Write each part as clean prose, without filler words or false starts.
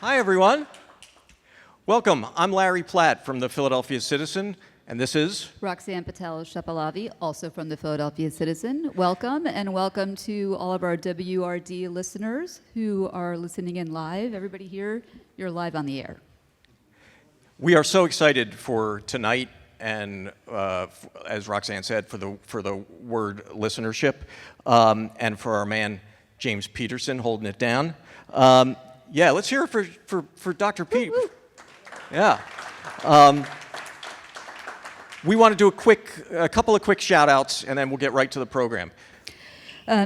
Hi, everyone. Welcome. I'm Larry Platt from the Philadelphia Citizen, and this is Roxanne Patel-Shapalavi, also from the Philadelphia Citizen. Welcome, and welcome to all of our WRD listeners who are listening in live. Everybody here, you're live on the air. We are so excited for tonight, and as Roxanne said, for the WURD listenership, and for our man James Peterson holding it down. Yeah, let's hear it for Dr. Pete. Yeah. We want to do a couple of quick shout-outs, and then we'll get right to the program.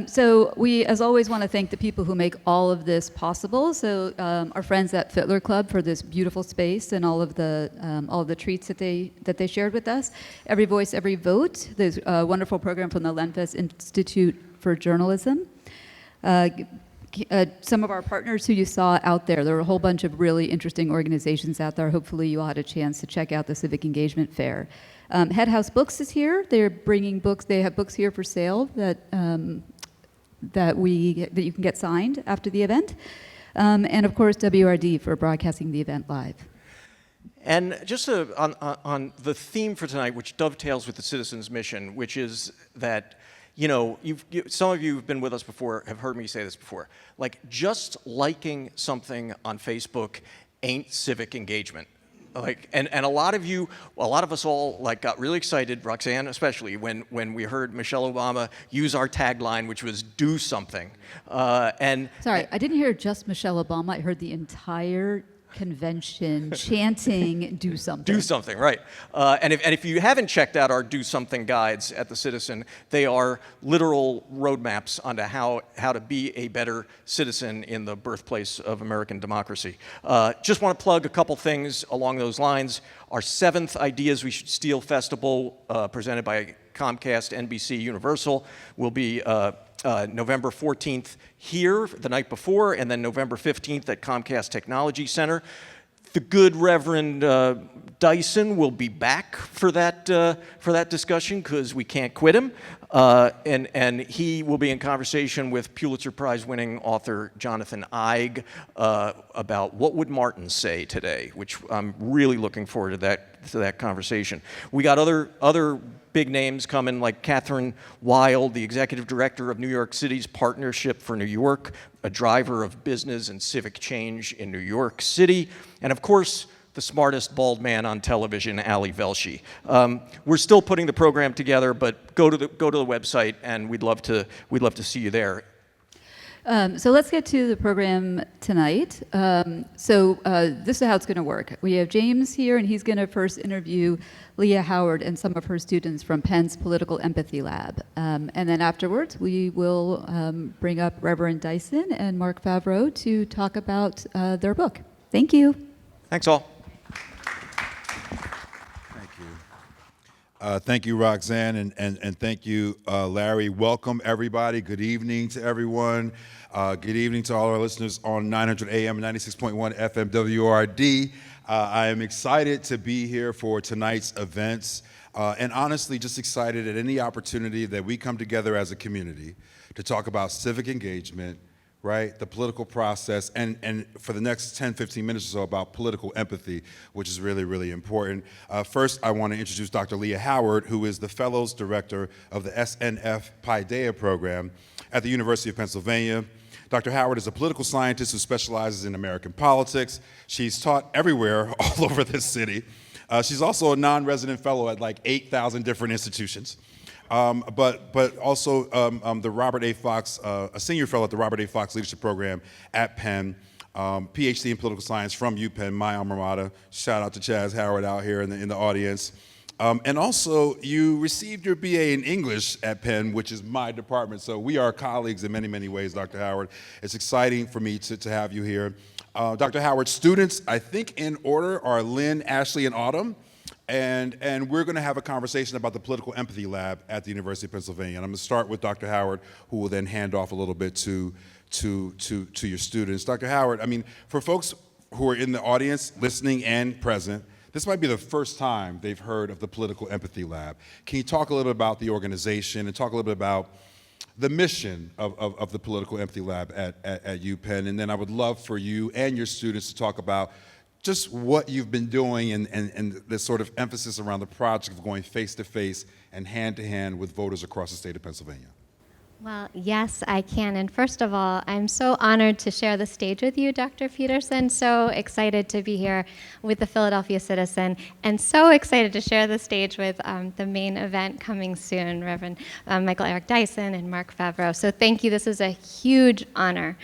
So we, as always, want to thank the people who make all of this possible. So our friends at Fittler Club for this beautiful space and all of the treats that they shared with us. Every Voice, Every Vote. There's a wonderful program from the Lenfest Institute for Journalism. Some of our partners who you saw out there. There were a whole bunch of really interesting organizations out there. Hopefully you all had a chance to check out the Civic Engagement Fair. Head House Books is here. They're bringing books. They have books here for sale that you can get signed after the event. And of course WRD for broadcasting the event live. And just on the theme for tonight, which dovetails with the Citizens' mission, which is that, you know, some of you who've been with us before have heard me say this before. Like, just liking something on Facebook ain't civic engagement. Like, and a lot of us all like got really excited, Roxanne especially, when we heard Michelle Obama use our tagline, which was "Do something." Sorry, I didn't hear just Michelle Obama. I heard the entire convention chanting "Do something." Do something, right? And if you haven't checked out our Do Something guides at the Citizen, they are literal roadmaps onto how to be a better citizen in the birthplace of American democracy. Just want to plug a couple things along those lines. Our 7th Ideas We Should Steal Festival, presented by Comcast, NBC, Universal, will be November 14th here, the night before, and then November 15th at Comcast Technology Center. The good Reverend Dyson will be back for that discussion because we can't quit him, and he will be in conversation with Pulitzer Prize-winning author Jonathan Eig about what would Martin say today, which I'm really looking forward to that conversation. We got other big names coming, like Catherine Wild, the executive director of New York City's Partnership for New York, a driver of business and civic change in New York City, and of course, the smartest bald man on television, Ali Velshi. We're still putting the program together, but go to the website, and we'd love to see you there. So let's get to the program tonight. This is how it's going to work. We have James here, and he's going to first interview Leah Howard and some of her students from Penn's Political Empathy Lab. And then afterwards, we will bring up Reverend Dyson and Marc Favreau to talk about their book. Thank you. Thanks, all. Thank you, Roxanne, and thank you, Larry. Welcome, everybody. Good evening to everyone. Good evening to all our listeners on 900 AM and 96.1 FM WRD. I am excited to be here for tonight's events, and honestly, just excited at any opportunity that we come together as a community to talk about civic engagement, right, the political process, and for the next 10, 15 minutes or so about political empathy, which is really, really important. First, I want to introduce Dr. Leah Howard, who is the Fellows Director of the SNF Paideia program at the University of Pennsylvania. Dr. Howard is a political scientist who specializes in American politics. She's taught everywhere all over this city. She's also a non-resident fellow at like 8,000 different institutions. But also the Robert A. Fox, a senior fellow at the Robert A. Fox Leadership Program at Penn, PhD in political science from UPenn, my alma mater. Shout out to Chaz Howard out here in the audience. And also, you received your BA in English at Penn, which is my department. So we are colleagues in many, many ways, Dr. Howard. It's exciting for me to have you here. Dr. Howard's students, I think in order, are Lynn, Ashley, and Autumn. And we're going to have a conversation about the Political Empathy Lab at the University of Pennsylvania. And I'm going to start with Dr. Howard, who will then hand off a little bit to your students. Dr. Howard, I mean, for folks who are in the audience, listening and present, this might be the first time they've heard of the Political Empathy Lab. Can you talk a little bit about the organization and talk a little bit about the mission of the Political Empathy Lab at UPenn, and then I would love for you and your students to talk about just what you've been doing and this sort of emphasis around the project of going face-to-face and hand-to-hand with voters across the state of Pennsylvania. Well, yes, I can. And first of all, I'm so honored to share the stage with you, Dr. Peterson. So excited to be here with the Philadelphia Citizen, and so excited to share the stage with the main event coming soon, Reverend Michael Eric Dyson and Marc Favreau. So thank you. This is a huge honor.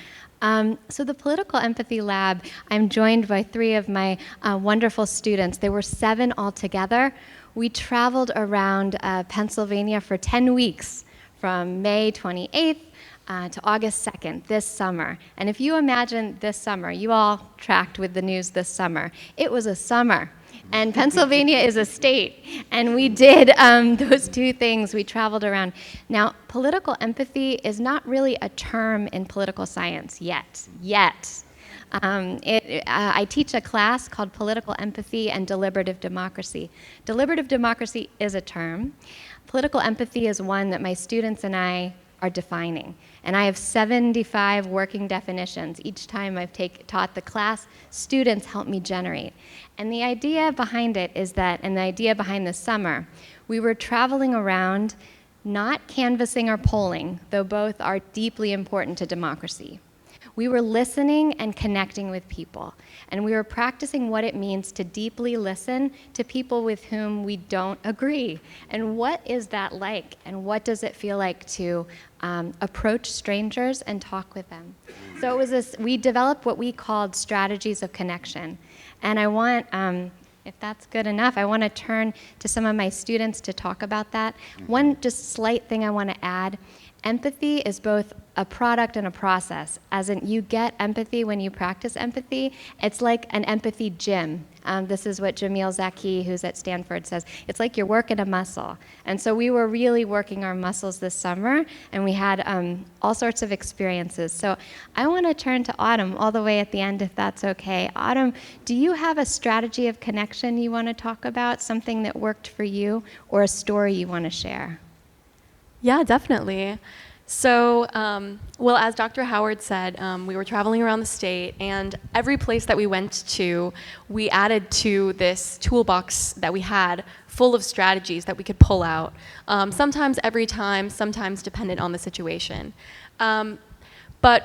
So the Political Empathy Lab, I'm joined by 3 of my wonderful students. There were 7 altogether. We traveled around Pennsylvania for 10 weeks, from May 28th to August 2nd this summer. And if you imagine this summer, you all tracked with the news this summer, it was a summer. And Pennsylvania is a state. And we did those 2 things. We traveled around. Now, political empathy is not really a term in political science yet. I teach a class called Political Empathy and Deliberative Democracy. Deliberative democracy is a term. Political empathy is one that my students and I are defining. And I have 75 working definitions. Each time I've taught the class, students help me generate. And the idea behind it is that, and the idea behind this summer, we were traveling around, not canvassing or polling, though both are deeply important to democracy. We were listening and connecting with people, and we were practicing what it means to deeply listen to people with whom we don't agree. And what is that like, and what does it feel like to approach strangers and talk with them? So it was we developed what we called strategies of connection. And I want, if that's good enough, I want to turn to some of my students to talk about that. One just slight thing I want to add. Empathy is both a product and a process, as in you get empathy when you practice empathy. It's like an empathy gym. This is what Jamil Zaki, who's at Stanford, says. It's like you're working a muscle. And so we were really working our muscles this summer, and we had all sorts of experiences. So I want to turn to Autumn all the way at the end, if that's okay. Autumn, do you have a strategy of connection you want to talk about, something that worked for you, or a story you want to share? Yeah, definitely. So, well, as Dr. Howard said, we were traveling around the state, and every place that we went to, we added to this toolbox that we had full of strategies that we could pull out, sometimes every time, sometimes dependent on the situation. But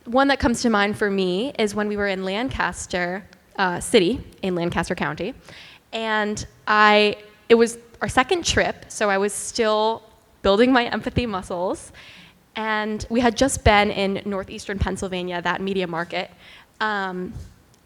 one that comes to mind for me is when we were in Lancaster City, in Lancaster County, and it was our second trip, so I was still building my empathy muscles, and we had just been in northeastern Pennsylvania, that media market, and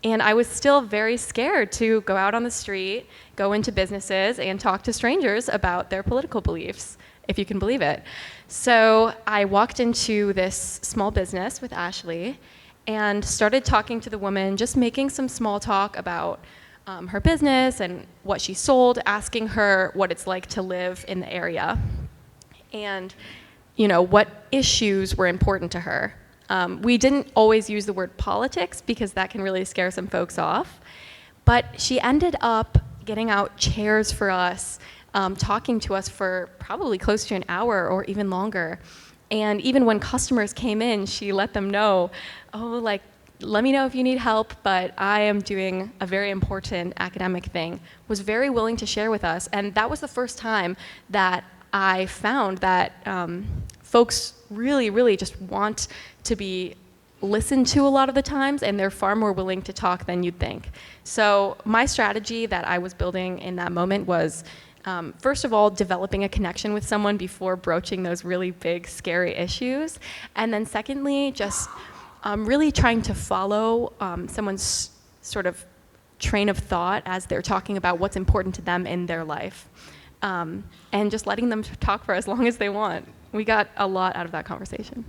I was still very scared to go out on the street, go into businesses, and talk to strangers about their political beliefs, if you can believe it. So I walked into this small business with Ashley and started talking to the woman, just making some small talk about her business and what she sold, asking her what it's like to live in the area, and what issues were important to her. We didn't always use the word politics because that can really scare some folks off, but she ended up getting out chairs for us, talking to us for probably close to an hour or even longer. And even when customers came in, she let them know, let me know if you need help, but I am doing a very important academic thing, was very willing to share with us. And that was the first time that I found that folks really, really just want to be listened to a lot of the times, and they're far more willing to talk than you'd think. So my strategy that I was building in that moment was, first of all, developing a connection with someone before broaching those really big, scary issues. And then secondly, just really trying to follow someone's sort of train of thought as they're talking about what's important to them in their life. And just letting them talk for as long as they want. We got a lot out of that conversation.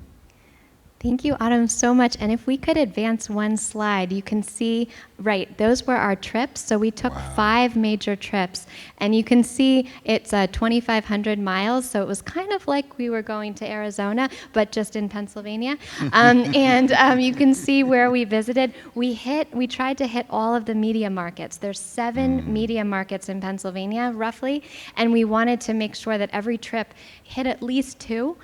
Thank you, Autumn, so much. And if we could advance one slide, you can see, right, those were our trips. So we took 5 major trips. And you can see it's 2,500 miles. So it was kind of like we were going to Arizona, but just in Pennsylvania. You can see where we visited. We tried to hit all of the media markets. There's 7 media markets in Pennsylvania, roughly. And we wanted to make sure that every trip hit at least 2.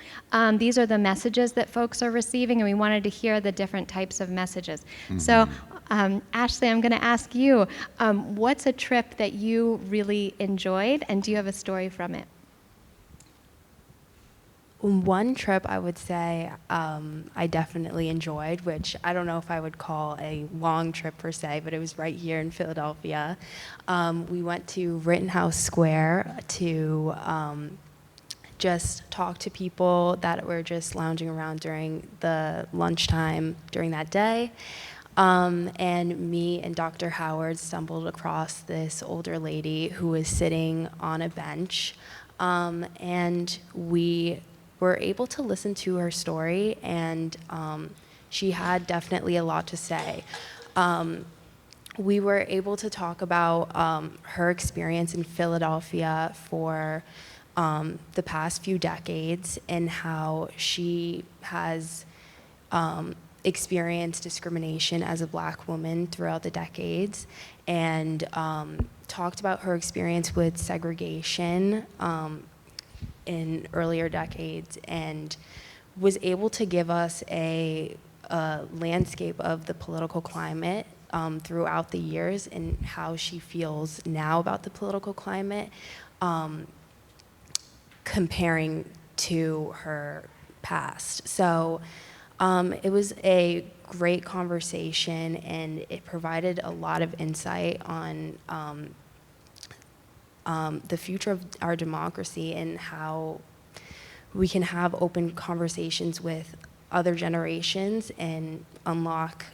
These are the messages that folks are receiving, and we wanted to hear the different types of messages. So, Ashley, I'm going to ask you, what's a trip that you really enjoyed, and do you have a story from it? One trip I would say I definitely enjoyed, which I don't know if I would call a long trip per se, but it was right here in Philadelphia. We went to Rittenhouse Square to just talk to people that were just lounging around during the lunchtime during that day. And me and Dr. Howard stumbled across this older lady who was sitting on a bench. And we were able to listen to her story, and she had definitely a lot to say. We were able to talk about her experience in Philadelphia for the past few decades, and how she has experienced discrimination as a Black woman throughout the decades, and talked about her experience with segregation in earlier decades, and was able to give us a landscape of the political climate throughout the years, and how she feels now about the political climate, comparing to her past. So it was a great conversation, and it provided a lot of insight on the future of our democracy, and how we can have open conversations with other generations and unlock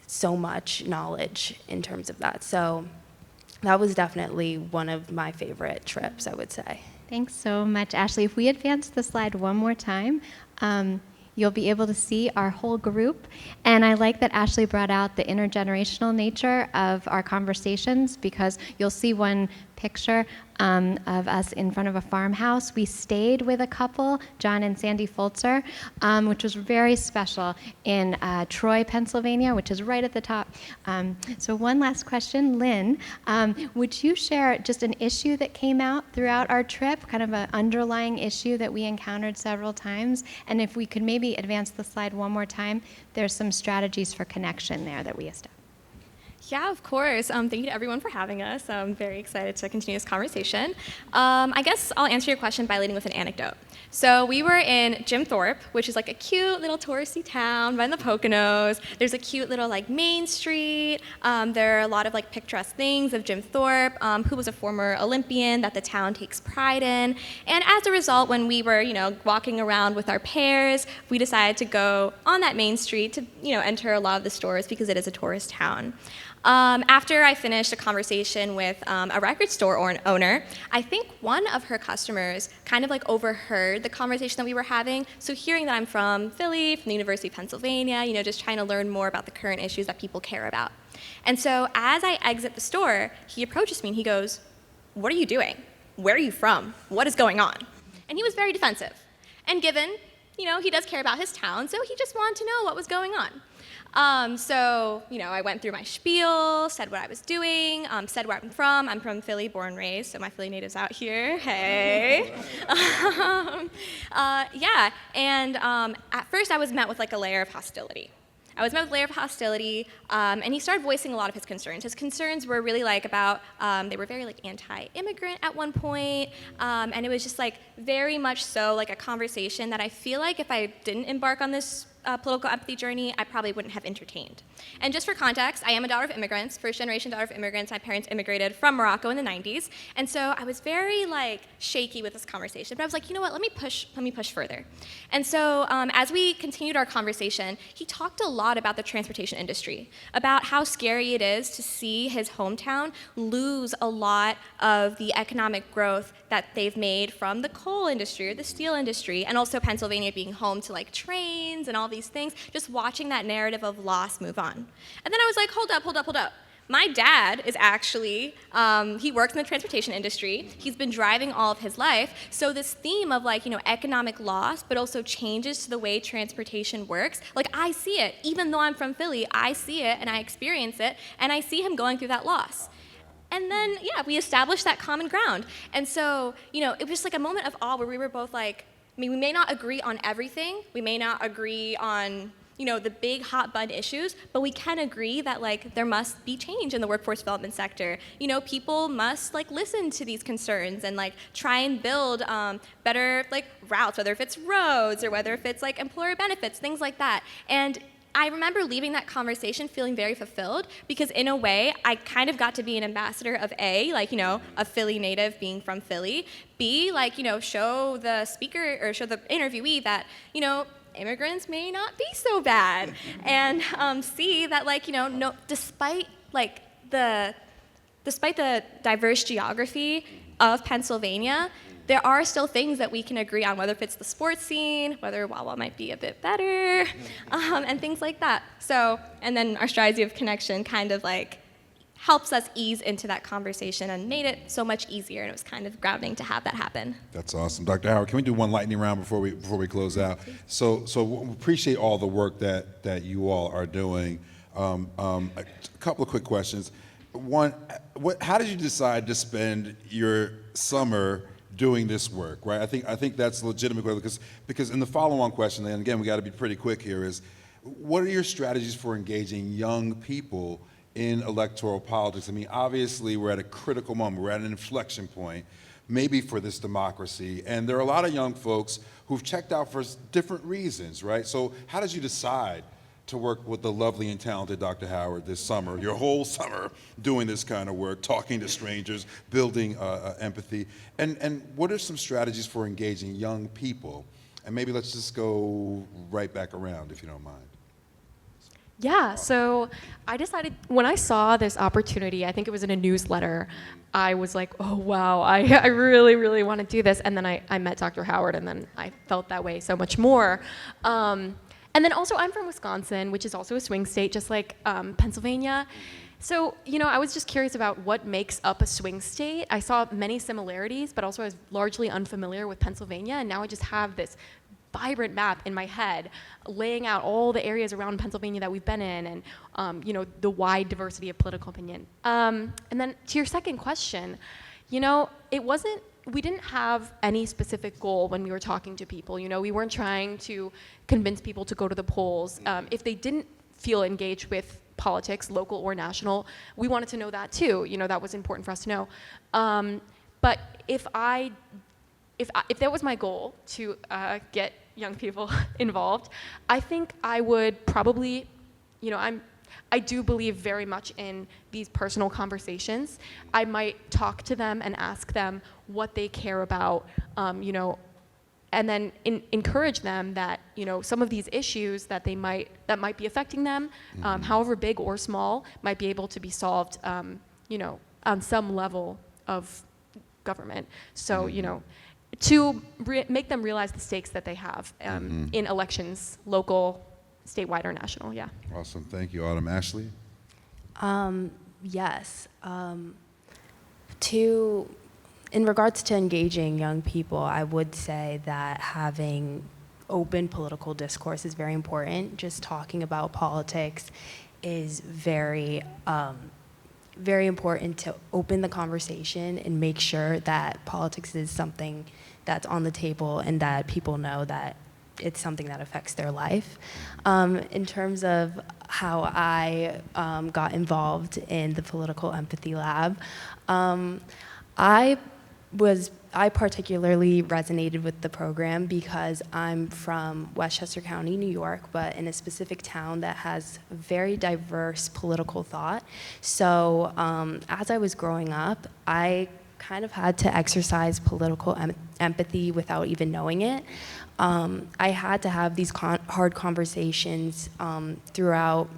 so much knowledge in terms of that. So that was definitely one of my favorite trips, I would say. Thanks so much, Ashley. If we advance the slide one more time, you'll be able to see our whole group. And I like that Ashley brought out the intergenerational nature of our conversations, because you'll see one picture of us in front of a farmhouse. We stayed with a couple, John and Sandy Fultzer, which was very special in Troy, Pennsylvania, which is right at the top. So one last question, Lynn, would you share just an issue that came out throughout our trip, kind of an underlying issue that we encountered several times? And if we could maybe advance the slide one more time, there's some strategies for connection there that we established. Yeah, of course. Thank you to everyone for having us. I'm very excited to continue this conversation. I guess I'll answer your question by leading with an anecdote. So we were in Jim Thorpe, which is like a cute little touristy town by the Poconos. There's a cute little like main street. There are a lot of like picturesque things of Jim Thorpe, who was a former Olympian that the town takes pride in. And as a result, when we were, walking around with our pairs, we decided to go on that main street to, enter a lot of the stores, because it is a tourist town. After I finished a conversation with a record store owner, I think one of her customers kind of like overheard the conversation that we were having. So hearing that I'm from Philly, from the University of Pennsylvania, just trying to learn more about the current issues that people care about. And so as I exit the store, he approaches me and he goes, "What are you doing? Where are you from? What is going on?" And he was very defensive. And given, he does care about his town, so he just wanted to know what was going on. So, I went through my spiel, said what I was doing, said where I'm from. I'm from Philly, born and raised, so my Philly natives out here. Hey. At first I was met with like a layer of hostility. And he started voicing a lot of his concerns. His concerns were really like about, they were very like anti-immigrant at one point, and it was just like very much so like a conversation that I feel like if I didn't embark on this political empathy journey, I probably wouldn't have entertained. And just for context, I am a daughter of immigrants, first-generation daughter of immigrants. My parents immigrated from Morocco in the 90s, and so I was very shaky with this conversation. But I was like, you know what? Let me push further. And so as we continued our conversation, he talked a lot about the transportation industry, about how scary it is to see his hometown lose a lot of the economic growth that they've made from the coal industry or the steel industry, and also Pennsylvania being home to trains and all these things, just watching that narrative of loss move on. And then I was like, hold up. My dad is actually, he works in the transportation industry. He's been driving all of his life. So this theme of economic loss, but also changes to the way transportation works, I see it. Even though I'm from Philly, I see it and I experience it, and I see him going through that loss. And then, we established that common ground. And so, it was just a moment of awe where we were both we may not agree on everything. We may not agree on, the big hot button issues, but we can agree that there must be change in the workforce development sector. People must listen to these concerns and try and build better routes, whether if it's roads or whether if it's employer benefits, things like that. And I remember leaving that conversation feeling very fulfilled because in a way, I kind of got to be an ambassador of A, a Philly native being from Philly, B, show the speaker or show the interviewee that, immigrants may not be so bad, and C, that no, despite the diverse geography of Pennsylvania, there are still things that we can agree on, whether if it's the sports scene, whether Wawa might be a bit better, and things like that. So, and then our strategy of connection kind of helps us ease into that conversation and made it so much easier, and it was kind of grounding to have that happen. That's awesome. Dr. Howard, can we do one lightning round before we close out? So we appreciate all the work that you all are doing. A couple of quick questions. One, how did you decide to spend your summer doing this work, right? I think that's legitimate because in the follow-on question, and again, we got to be pretty quick here, is what are your strategies for engaging young people in electoral politics? I mean, obviously, we're at a critical moment. We're at an inflection point, maybe for this democracy, and there are a lot of young folks who've checked out for different reasons, right? So how did you decide to work with the lovely and talented Dr. Howard this summer, your whole summer doing this kind of work, talking to strangers, building empathy? And what are some strategies for engaging young people? And maybe let's just go right back around, if you don't mind. Yeah, so I decided, when I saw this opportunity, I think it was in a newsletter, I was like, oh wow, I really, really want to do this. And then I met Dr. Howard, and then I felt that way so much more. And then also, I'm from Wisconsin, which is also a swing state, just like Pennsylvania. So, I was just curious about what makes up a swing state. I saw many similarities, but also I was largely unfamiliar with Pennsylvania, and now I just have this vibrant map in my head laying out all the areas around Pennsylvania that we've been in, and the wide diversity of political opinion. And then to your second question, we didn't have any specific goal when we were talking to people. We weren't trying to convince people to go to the polls. If they didn't feel engaged with politics, local or national, we wanted to know that too. That was important for us to know. But if that was my goal, to get young people involved, I think I would probably, I do believe very much in these personal conversations. I might talk to them and ask them what they care about, and then encourage them that some of these issues that might be affecting them, however big or small, might be able to be solved, on some level of government. So to make them realize the stakes that they have in elections, local, statewide, or national. Yeah. Awesome. Thank you, Autumn. Ashley? Yes. In regards to engaging young people, I would say that having open political discourse is very important. Just talking about politics is very important to open the conversation and make sure that politics is something that's on the table and that people know that it's something that affects their life. In terms of how I got involved in the Political Empathy Lab, I I particularly resonated with the program because I'm from Westchester County, New York, but in a specific town that has very diverse political thought. So as I was growing up, I kind of had to exercise political empathy without even knowing it. I had to have these hard conversations throughout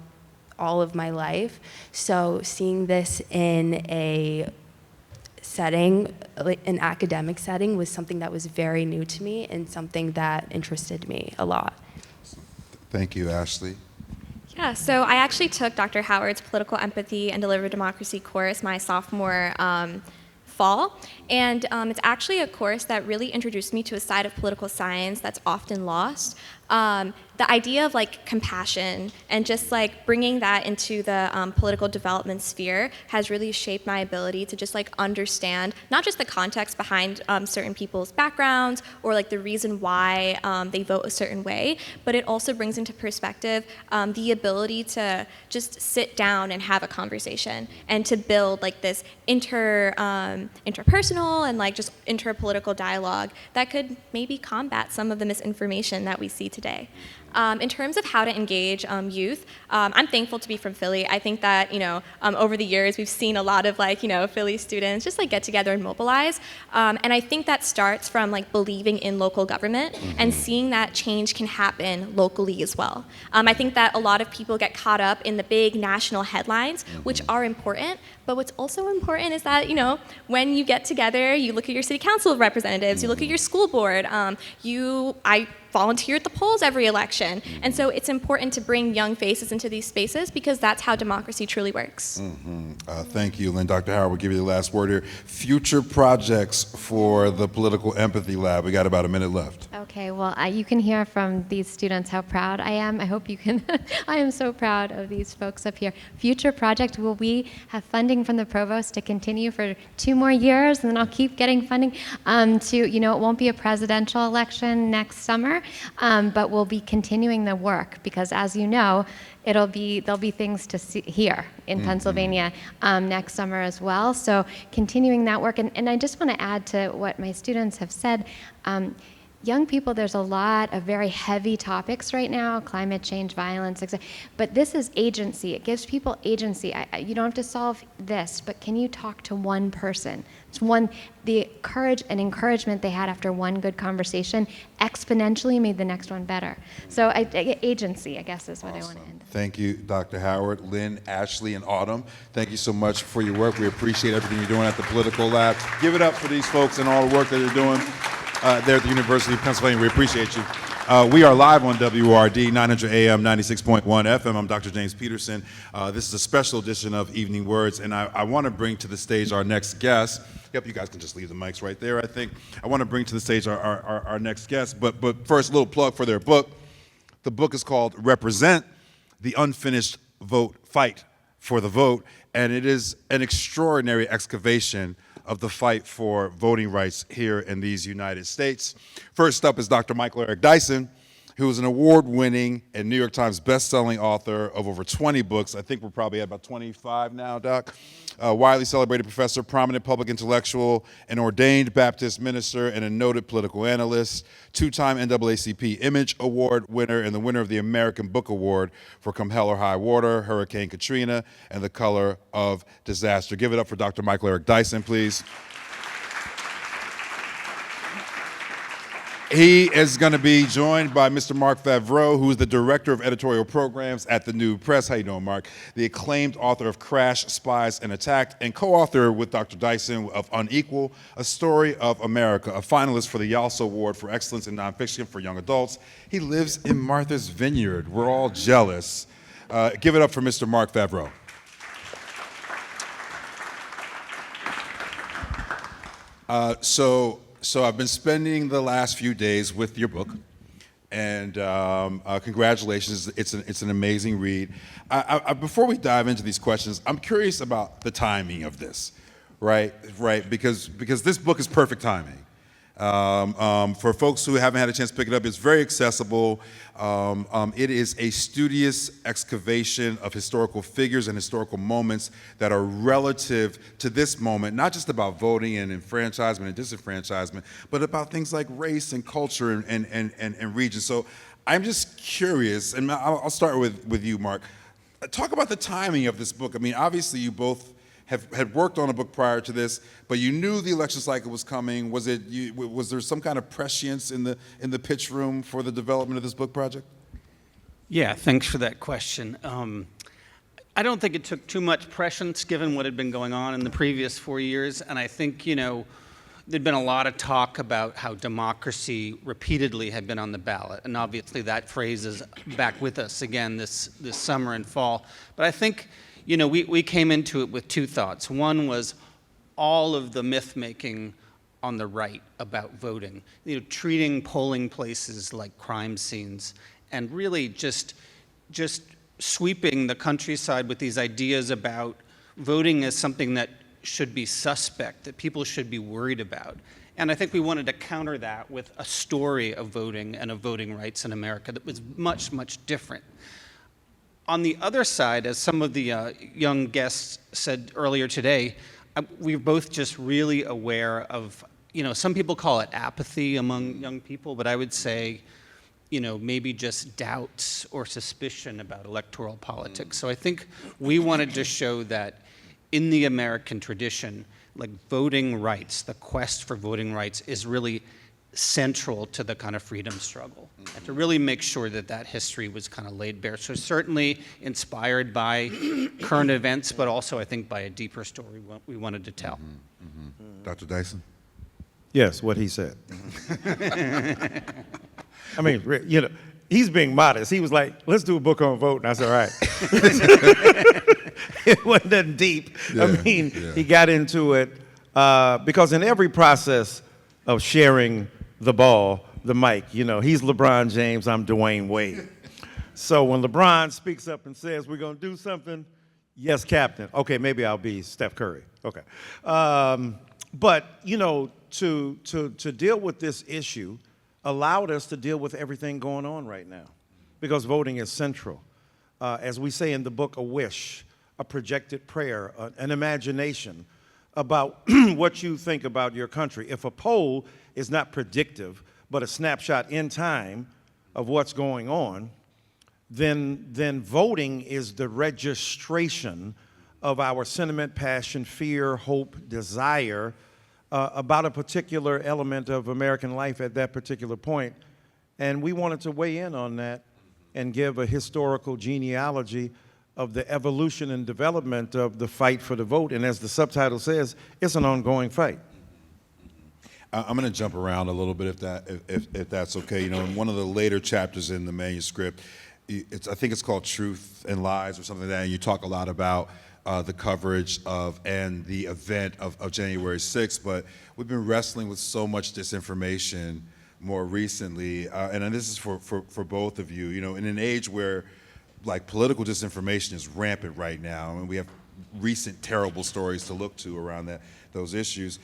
all of my life. So seeing this in a setting, like an academic setting, was something that was very new to me and something that interested me a lot. Thank you, Ashley. Yeah, so I actually took Dr. Howard's Political Empathy and Deliberative Democracy course my sophomore fall, and it's actually a course that really introduced me to a side of political science that's often lost. The idea of like compassion and just like bringing that into the political development sphere has really shaped my ability to just like understand not just the context behind certain people's backgrounds or like the reason why they vote a certain way, but it also brings into perspective the ability to just sit down and have a conversation and to build like this interpersonal and like just interpolitical dialogue that could maybe combat some of the misinformation that we see today. In terms of how to engage youth, I'm thankful to be from Philly. I think that, over the years we've seen a lot of Philly students just like get together and mobilize. And I think that starts from like believing in local government and seeing that change can happen locally as well. I think that a lot of people get caught up in the big national headlines, which are important, but what's also important is that, when you get together, you look at your city council representatives, you look at your school board, I volunteer at the polls every election. And so it's important to bring young faces into these spaces because that's how democracy truly works. Thank you, Lynn. Dr. Howard, we'll give you the last word here. Future projects for the Political Empathy Lab. We got about a minute left. Okay, well, you can hear from these students how proud I am. I hope you can. I am so proud of these folks up here. Future project, will we have funding from the provost to continue for 2 more years, and then I'll keep getting funding it won't be a presidential election next summer, but we'll be continuing the work because, as you know, there'll be things to see here in Pennsylvania next summer as well. So continuing that work, and I just want to add to what my students have said. Young people, there's a lot of very heavy topics right now, climate change, violence, etc. But this is agency. It gives people agency. You don't have to solve this, but can you talk to one person? The courage and encouragement they had after one good conversation exponentially made the next one better. So agency, I guess, is what I want to end. Thank you, Dr. Howard, Lynn, Ashley, and Autumn. Thank you so much for your work. We appreciate everything you're doing at the Political Lab. Give it up for these folks and all the work that they're doing there at the University of Pennsylvania. We appreciate you. We are live on WURD, 900 AM, 96.1 FM. I'm Dr. James Peterson. This is a special edition of Evening Words, and I want to bring to the stage our next guest. Yep, you guys can just leave the mics right there, I think. I want to bring to the stage our next guest, but first, a little plug for their book. The book is called Represent, The Unfinished Vote Fight for the Vote, and it is an extraordinary excavation of the fight for voting rights here in these United States. First up is Dr. Michael Eric Dyson, who is an award-winning and New York Times best-selling author of over 20 books. I think we're probably at about 25 now, Doc. Widely celebrated professor, prominent public intellectual, an ordained Baptist minister, and a noted political analyst, 2-time NAACP Image Award winner, and the winner of the American Book Award for Come Hell or High Water, Hurricane Katrina, and The Color of Disaster. Give it up for Dr. Michael Eric Dyson, please. He is going to be joined by Mr. Marc Favreau, who is the Director of Editorial Programs at the New Press. How you doing, Mark? The acclaimed author of Crash, Spies, and Attacked, and co-author with Dr. Dyson of Unequal, A Story of America, a finalist for the YALSA Award for Excellence in Nonfiction for Young Adults. He lives in Martha's Vineyard. We're all jealous. Give it up for Mr. Marc Favreau. So I've been spending the last few days with your book, and congratulations, it's an amazing read. Before we dive into these questions, I'm curious about the timing of this, right? Because this book is perfect timing. For folks who haven't had a chance to pick it up, it's very accessible. It is a studious excavation of historical figures and historical moments that are relative to this moment, not just about voting and enfranchisement and disenfranchisement, but about things like race and culture and region. So I'm just curious, and I'll start with you, Mark. Talk about the timing of this book. I mean, obviously you both had worked on a book prior to this, but you knew the election cycle was coming. Was there some kind of prescience in the pitch room for the development of this book project? Yeah, thanks for that question. I don't think it took too much prescience given what had been going on in the previous 4 years, and I think, there'd been a lot of talk about how democracy repeatedly had been on the ballot, and obviously that phrase is back with us again this summer and fall. But I think, we came into it with two thoughts. One was all of the myth-making on the right about voting, treating polling places like crime scenes, and really just sweeping the countryside with these ideas about voting as something that should be suspect, that people should be worried about. And I think we wanted to counter that with a story of voting and of voting rights in America that was much, much different. On the other side, as some of the young guests said earlier today, we're both just really aware of, some people call it apathy among young people, but I would say, maybe just doubts or suspicion about electoral politics. So I think we wanted to show that in the American tradition, like voting rights, the quest for voting rights is really central to the kind of freedom struggle, and to really make sure that that history was kind of laid bare. So certainly inspired by current events, but also I think by a deeper story we wanted to tell. Dr. Dyson? Yes, what he said. I mean, he's being modest. He was like, let's do a book on vote, and I said, all right. It wasn't that deep. Yeah, He got into it because in every process of sharing the ball, the mic, he's LeBron James, I'm Dwayne Wade. So when LeBron speaks up and says, we're going to do something, yes, Captain. Okay, maybe I'll be Steph Curry. Okay. But, to deal with this issue allowed us to deal with everything going on right now because voting is central. As we say in the book, a wish, a projected prayer, an imagination about what you think about your country. If a poll is not predictive, but a snapshot in time of what's going on, then voting is the registration of our sentiment, passion, fear, hope, desire about a particular element of American life at that particular point. And we wanted to weigh in on that and give a historical genealogy of the evolution and development of the fight for the vote. And as the subtitle says, it's an ongoing fight. I'm going to jump around a little bit if that's okay. In one of the later chapters in the manuscript, I think it's called Truth and Lies or something like that, and you talk a lot about the coverage of and the event of January 6th, but we've been wrestling with so much disinformation more recently, and this is for both of you. In an age where political disinformation is rampant right now, and we have recent terrible stories to look to around those issues.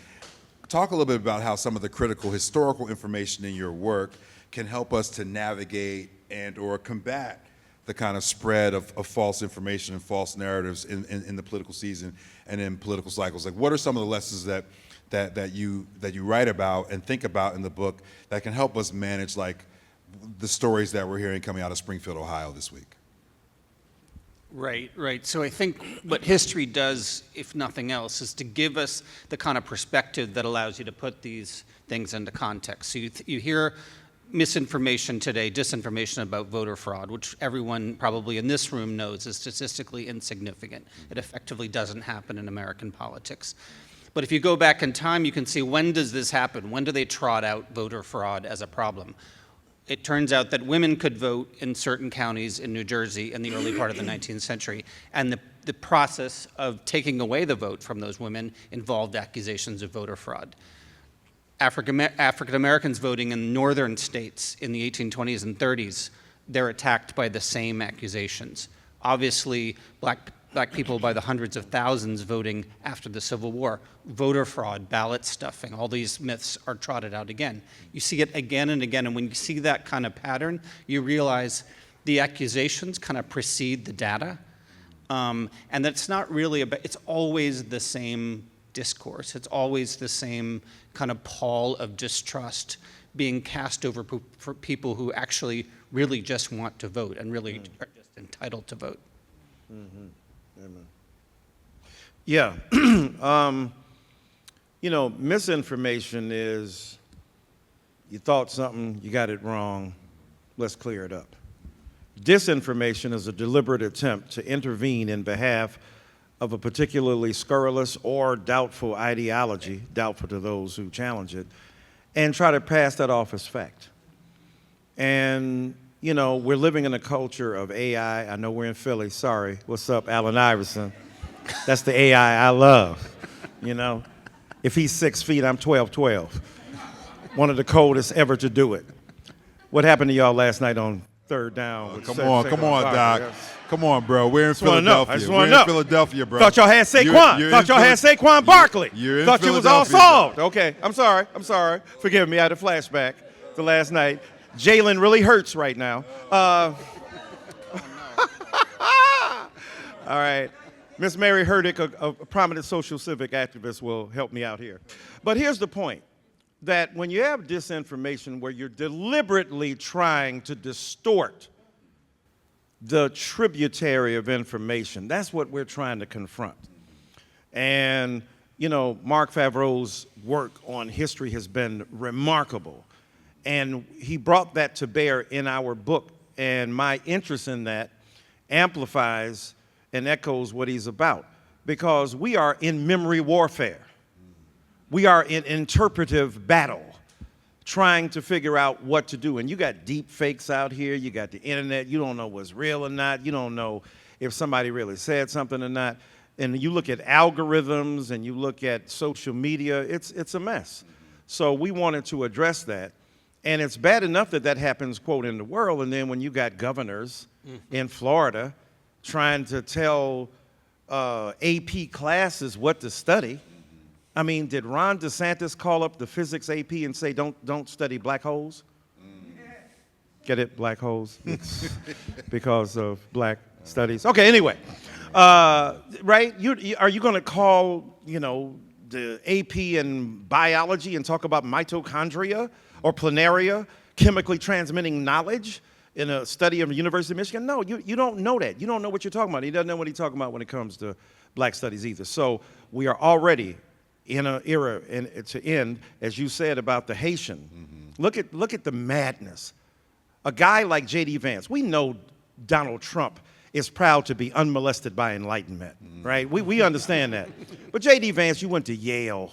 Talk a little bit about how some of the critical historical information in your work can help us to navigate and or combat the kind of spread of false information and false narratives in the political season and in political cycles. What are some of the lessons that you write about and think about in the book that can help us manage the stories that we're hearing coming out of Springfield, Ohio this week? Right. So I think what history does, if nothing else, is to give us the kind of perspective that allows you to put these things into context. So you hear misinformation today, disinformation about voter fraud, which everyone probably in this room knows is statistically insignificant. It effectively doesn't happen in American politics. But if you go back in time, you can see, when does this happen? When do they trot out voter fraud as a problem? It turns out that women could vote in certain counties in New Jersey in the early part of the 19th century, and the process of taking away the vote from those women involved accusations of voter fraud. African Americans voting in northern states in the 1820s and 30s, they're attacked by the same accusations. Obviously, black black people by the hundreds of thousands voting after the Civil War. Voter fraud, ballot stuffing, all these myths are trotted out again. You see it again and again, and when you see that kind of pattern, you realize the accusations kind of precede the data, and that's not really about, it's always the same discourse. It's always the same kind of pall of distrust being cast over for people who actually really just want to vote and really are just entitled to vote. Amen. Yeah. Misinformation is you thought something, you got it wrong, let's clear it up. Disinformation is a deliberate attempt to intervene in behalf of a particularly scurrilous or doubtful ideology, doubtful to those who challenge it, and try to pass that off as fact. And, we're living in a culture of AI. I know we're in Philly, sorry. What's up, Allen Iverson? That's the AI I love, If he's 6 feet, I'm 12'12". One of the coldest ever to do it. What happened to y'all last night on third down? Come on, Doc. Yes. Come on, bro. We're in Philadelphia. I just want to know. We're in Philadelphia, bro. Thought y'all had Saquon. Thought y'all had Saquon Barkley. You're in Thought you was all Philadelphia, solved. Okay, I'm sorry. Forgive me, I had a flashback to last night. Jalen really hurts right now. All right. Miss Mary Herdick, a prominent social civic activist, will help me out here. But here's the point, that when you have disinformation where you're deliberately trying to distort the tributary of information, that's what we're trying to confront. And, Marc Favreau's work on history has been remarkable. And he brought that to bear in our book. And my interest in that amplifies and echoes what he's about. Because we are in memory warfare. We are in interpretive battle, trying to figure out what to do. And you got deep fakes out here. You got the internet. You don't know what's real or not. You don't know if somebody really said something or not. And you look at algorithms and you look at social media, it's a mess. So we wanted to address that. And it's bad enough that that happens, quote, in the world. And then when you got governors in Florida trying to tell AP classes what to study. I mean, did Ron DeSantis call up the physics AP and say, don't study black holes? Get it, black holes? It's because of black studies. Okay, anyway, right? Are you going to call, the AP in biology and talk about mitochondria or planaria, chemically transmitting knowledge in a study of the University of Michigan? No, you don't know that. You don't know what you're talking about. He doesn't know what he's talking about when it comes to black studies either. So we are already in an era to end, as you said about the Haitian. Mm-hmm. Look at the madness. A guy like J.D. Vance, we know Donald Trump is proud to be unmolested by enlightenment, right? We understand that. But J.D. Vance, you went to Yale.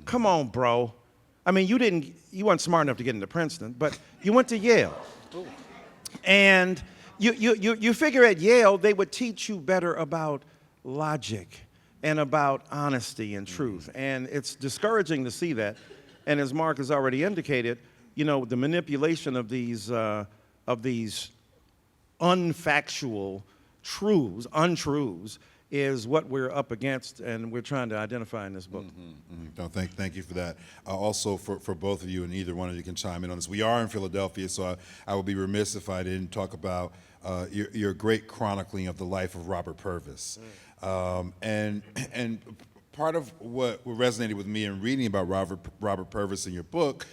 Come on, bro. I mean, you weren't smart enough to get into Princeton, but you went to Yale. And you figure at Yale they would teach you better about logic and about honesty and truth. And it's discouraging to see that. And as Mark has already indicated, the manipulation of these unfactual untruths, is what we're up against, and we're trying to identify in this book. No, thank you for that. Also, for both of you, and either one of you can chime in on this. We are in Philadelphia, so I would be remiss if I didn't talk about your great chronicling of the life of Robert Purvis. And part of what resonated with me in reading about Robert Purvis in your book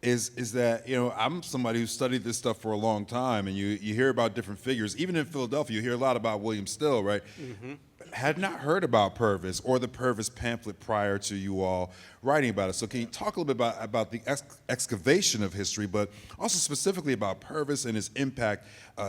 is that, I'm somebody who studied this stuff for a long time, and you hear about different figures. Even in Philadelphia, you hear a lot about William Still, right? Mm-hmm. Had not heard about Purvis or the Purvis pamphlet prior to you all writing about it. So can you talk a little bit about the excavation of history, but also specifically about Purvis and his impact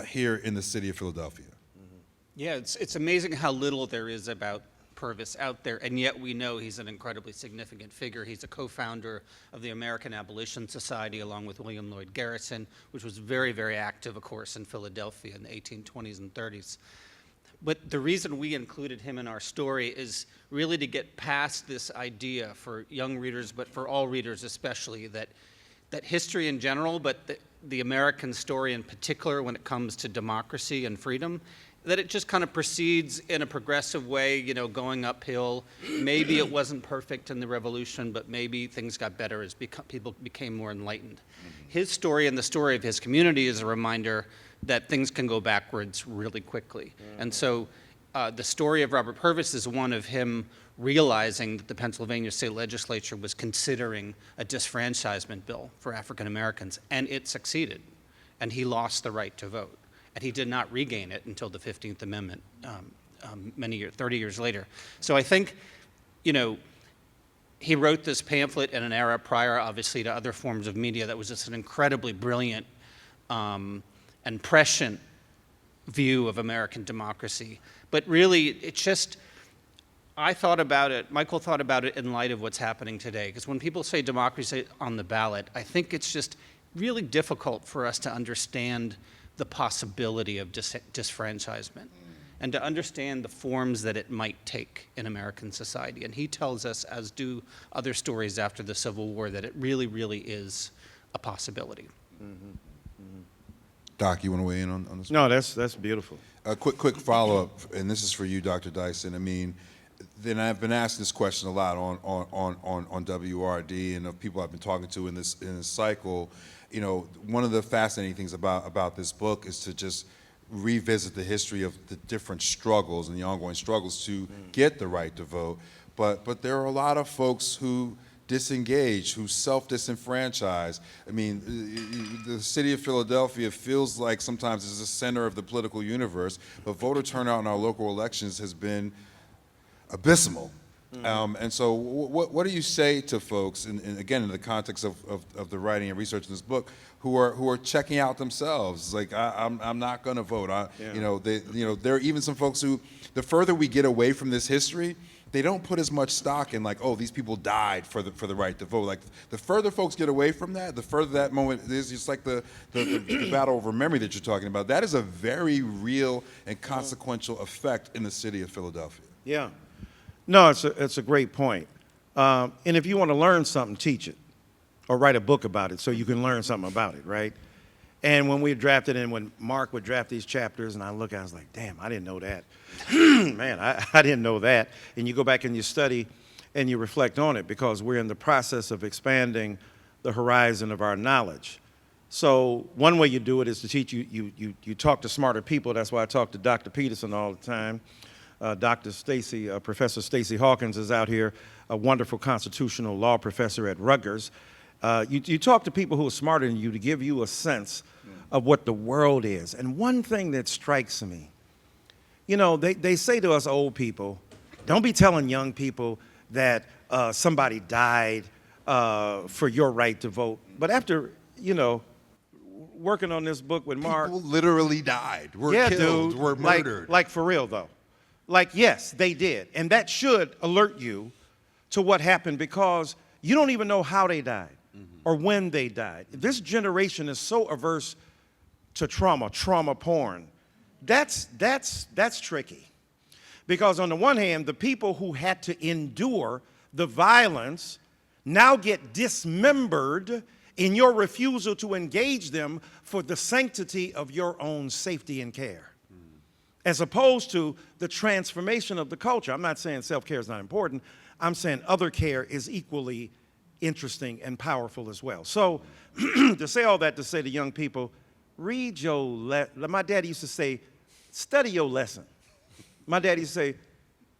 here in the city of Philadelphia? Mm-hmm. Yeah, it's amazing how little there is about Purvis out there, and yet we know he's an incredibly significant figure. He's a co-founder of the American Abolition Society along with William Lloyd Garrison, which was very, very active, of course, in Philadelphia in the 1820s and 30s. But the reason we included him in our story is really to get past this idea for young readers, but for all readers especially, that history in general, but the American story in particular when it comes to democracy and freedom, that it just kind of proceeds in a progressive way, you know, going uphill. Maybe it wasn't perfect in the revolution, but maybe things got better as people became more enlightened. His story and the story of his community is a reminder that things can go backwards really quickly. And so the story of Robert Purvis is one of him realizing that the Pennsylvania state legislature was considering a disfranchisement bill for African Americans, and it succeeded, and he lost the right to vote. And he did not regain it until the 15th Amendment 30 years later. So I think, you know, he wrote this pamphlet in an era prior, obviously, to other forms of media that was just an incredibly brilliant and prescient view of American democracy. But really, it's just, I thought about it, Michael thought about it in light of what's happening today. Because when people say democracy on the ballot, I think it's just really difficult for us to understand the possibility of disfranchisement and to understand the forms that it might take in American society. And he tells us, as do other stories after the Civil War, that it really, really is a possibility. Doc, you want to weigh in on this? No, that's beautiful. A quick follow-up, and this is for you, Dr. Dyson. I mean, then I've been asked this question a lot on WRD and of people I've been talking to in this cycle. You know, one of the fascinating things about this book is to just revisit the history of the different struggles and the ongoing struggles to get the right to vote. But there are a lot of folks who disengage, who self-disenfranchise. I mean, the city of Philadelphia feels like sometimes it's the center of the political universe, but voter turnout in our local elections has been abysmal. And so what do you say to folks, and again, in the context of the writing and research in this book, who are checking out themselves? Like, I'm not going to vote. You know, there are even some folks who, the further we get away from this history, they don't put as much stock in, like, oh, these people died for the right to vote. Like, the further folks get away from that, the further that moment is. It's like the battle over memory that you're talking about. That is a very real and consequential effect in the city of Philadelphia. Yeah. No, it's a great point. And if you want to learn something, teach it or write a book about it so you can learn something about it, right? And when we drafted and when Mark would draft these chapters and I was like, damn, I didn't know that. Man, I didn't know that. And you go back and you study and you reflect on it because we're in the process of expanding the horizon of our knowledge. So one way you do it is to teach you talk to smarter people. That's why I talk to Dr. Peterson all the time. Professor Stacy Hawkins is out here, a wonderful constitutional law professor at Rutgers. You talk to people who are smarter than you to give you a sense of what the world is. And one thing that strikes me, you know, they say to us old people, don't be telling young people that somebody died for your right to vote. But after, you know, working on this book with Mark. People literally died, were killed, were murdered. Like for real, though. Like, yes, they did. And that should alert you to what happened because you don't even know how they died or when they died. This generation is so averse to trauma porn. That's tricky. Because on the one hand, the people who had to endure the violence now get dismembered in your refusal to engage them for the sanctity of your own safety and care. As opposed to the transformation of the culture. I'm not saying self-care is not important. I'm saying other care is equally interesting and powerful as well. So to say all that to say to young people, read your my daddy used to say, study your lesson. My daddy used to say,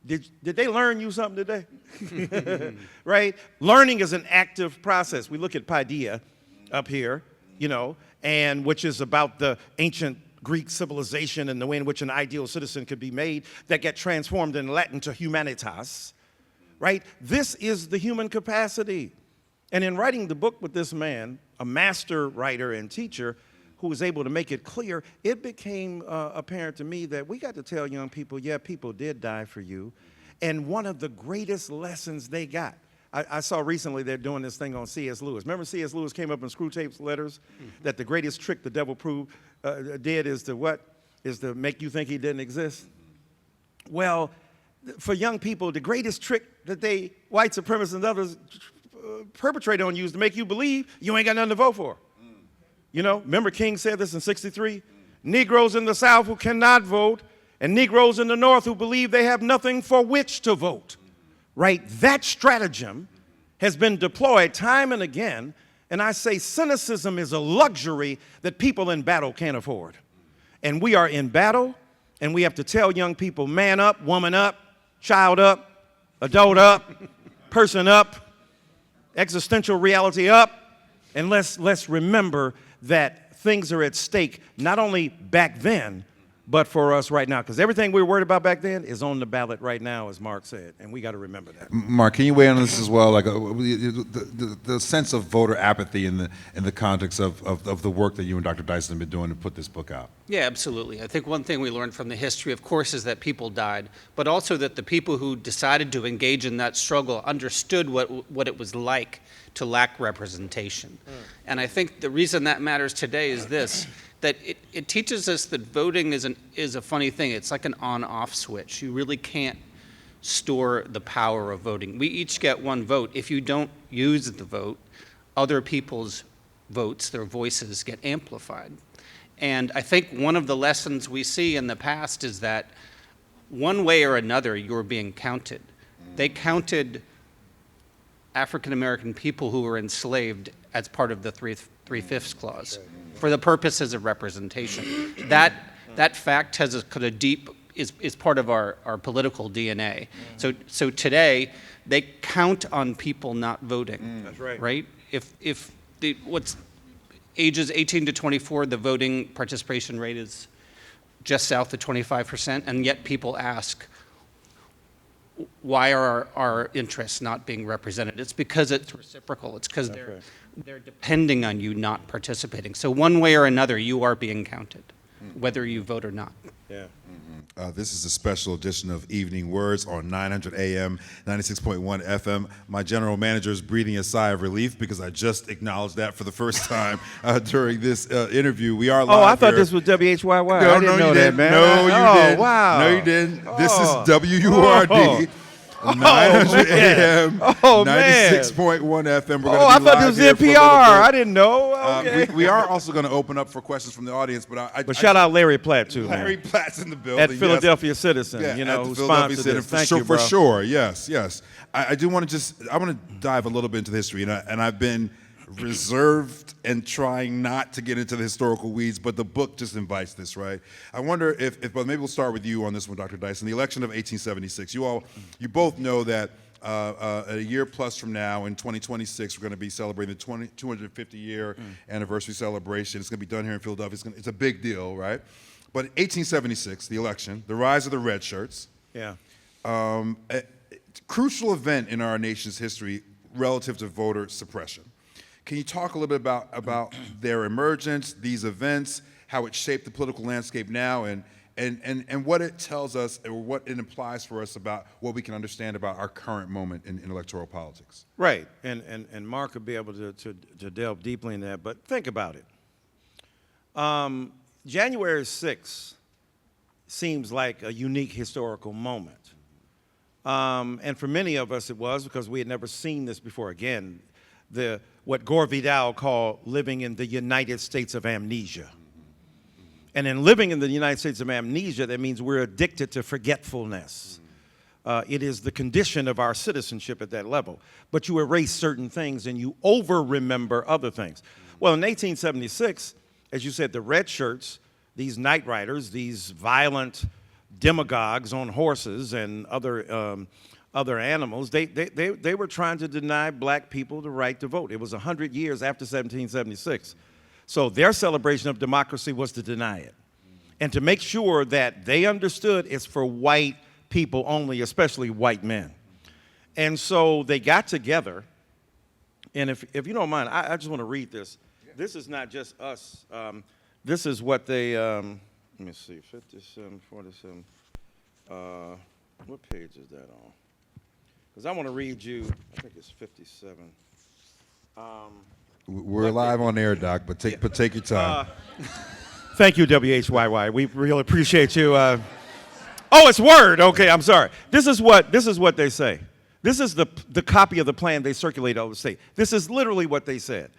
did they learn you something today? Right? Learning is an active process. We look at paideia up here, you know, and which is about the ancient Greek civilization and the way in which an ideal citizen could be made that get transformed in Latin to humanitas, right? This is the human capacity. And in writing the book with this man, a master writer and teacher who was able to make it clear, it became apparent to me that we got to tell young people, yeah, people did die for you. And one of the greatest lessons they got, I saw recently they're doing this thing on C.S. Lewis. Remember C.S. Lewis came up in Screwtape's letters that the greatest trick the devil did is to what? Is to make you think he didn't exist? Well, for young people, the greatest trick that white supremacists and others perpetrate on you is to make you believe you ain't got nothing to vote for. You know, remember King said this in '63? Negroes in the South who cannot vote and Negroes in the North who believe they have nothing for which to vote, right? That stratagem has been deployed time and again, and I say cynicism is a luxury that people in battle can't afford. And we are in battle, and we have to tell young people, man up, woman up, child up, adult up, person up, existential reality up, and let's remember that things are at stake, not only back then, but for us right now, because everything we were worried about back then is on the ballot right now, as Mark said, and we got to remember that. Mark, can you weigh in on this as well? Like the sense of voter apathy in the context of the work that you and Dr. Dyson have been doing to put this book out. Yeah, absolutely. I think one thing we learned from the history, of course, is that people died, but also that the people who decided to engage in that struggle understood what it was like to lack representation. And I think the reason that matters today is this, that it teaches us that voting is a funny thing. It's like an on-off switch. You really can't store the power of voting. We each get one vote. If you don't use the vote, other people's votes, their voices, get amplified. And I think one of the lessons we see in the past is that one way or another, you're being counted. They counted African American people who were enslaved as part of the Three-Fifths Clause for the purposes of representation. That fact has a kind of deep, is part of our political DNA. So today, they count on people not voting. That's right. Right? If what's ages 18 to 24, the voting participation rate is just south of 25%, and yet people ask, why are our interests not being represented? It's because it's reciprocal. It's because they're depending on you not participating. So one way or another, you are being counted, whether you vote or not. Yeah. This is a special edition of Evening Words on 900 AM, 96.1 FM. My general manager is breathing a sigh of relief because I just acknowledged that for the first time during this interview. We are live. Oh, I thought here. this was WHYY. No, I didn't no, know you that, didn't. man. No, you didn't. Wow. No, you didn't. This is Oh. WURD. 900 AM, Oh, man. 96.1 FM. We're Oh, gonna I be thought live this was here for a NPR. little bit. I didn't know. Okay. We are also going to open up for questions from the audience, but But shout out Larry Platt, too, Larry man. Platt's in the building. At yes. Philadelphia Citizen, Yeah, you at know, the who Philadelphia sponsored Citizen, this. Thank you, for bro. sure. Yes. I do want to I want to dive a little bit into the history, and I've been reserved and trying not to get into the historical weeds, but the book just invites this, right? I wonder but maybe we'll start with you on this one, Dr. Dyson. The election of 1876. You both know that a year plus from now, in 2026, we're going to be celebrating the 250-year anniversary celebration. It's going to be done here in Philadelphia. It's a big deal, right? But 1876, the election, the rise of the red shirts, Yeah. a crucial event in our nation's history relative to voter suppression. Can you talk a little bit about their emergence, these events, how it shaped the political landscape now, and what it tells us, or what it implies for us about what we can understand about our current moment in electoral politics? Right, and Mark would be able to delve deeply in that, but think about it. January 6th seems like a unique historical moment. And for many of us it was, because we had never seen this before. Again, what Gore Vidal called living in the United States of amnesia. And in living in the United States of amnesia, that means we're addicted to forgetfulness. It is the condition of our citizenship at that level. But you erase certain things and you over-remember other things. Well, in 1876, as you said, the red shirts, these night riders, these violent demagogues on horses and other animals, they were trying to deny black people the right to vote. It was 100 years after 1776. So their celebration of democracy was to deny it and to make sure that they understood it's for white people only, especially white men. And so they got together, and if you don't mind, I just want to read this. This is not just us. This is what they, let me see, 57, 47. What page is that on? Because I want to read you, I think it's 57. We're live on air, Doc, but take your time. Thank you, WHYY. We really appreciate you. Oh, it's Word. Okay, I'm sorry. This is what they say. This is the copy of the plan they circulate over the state. This is literally what they said.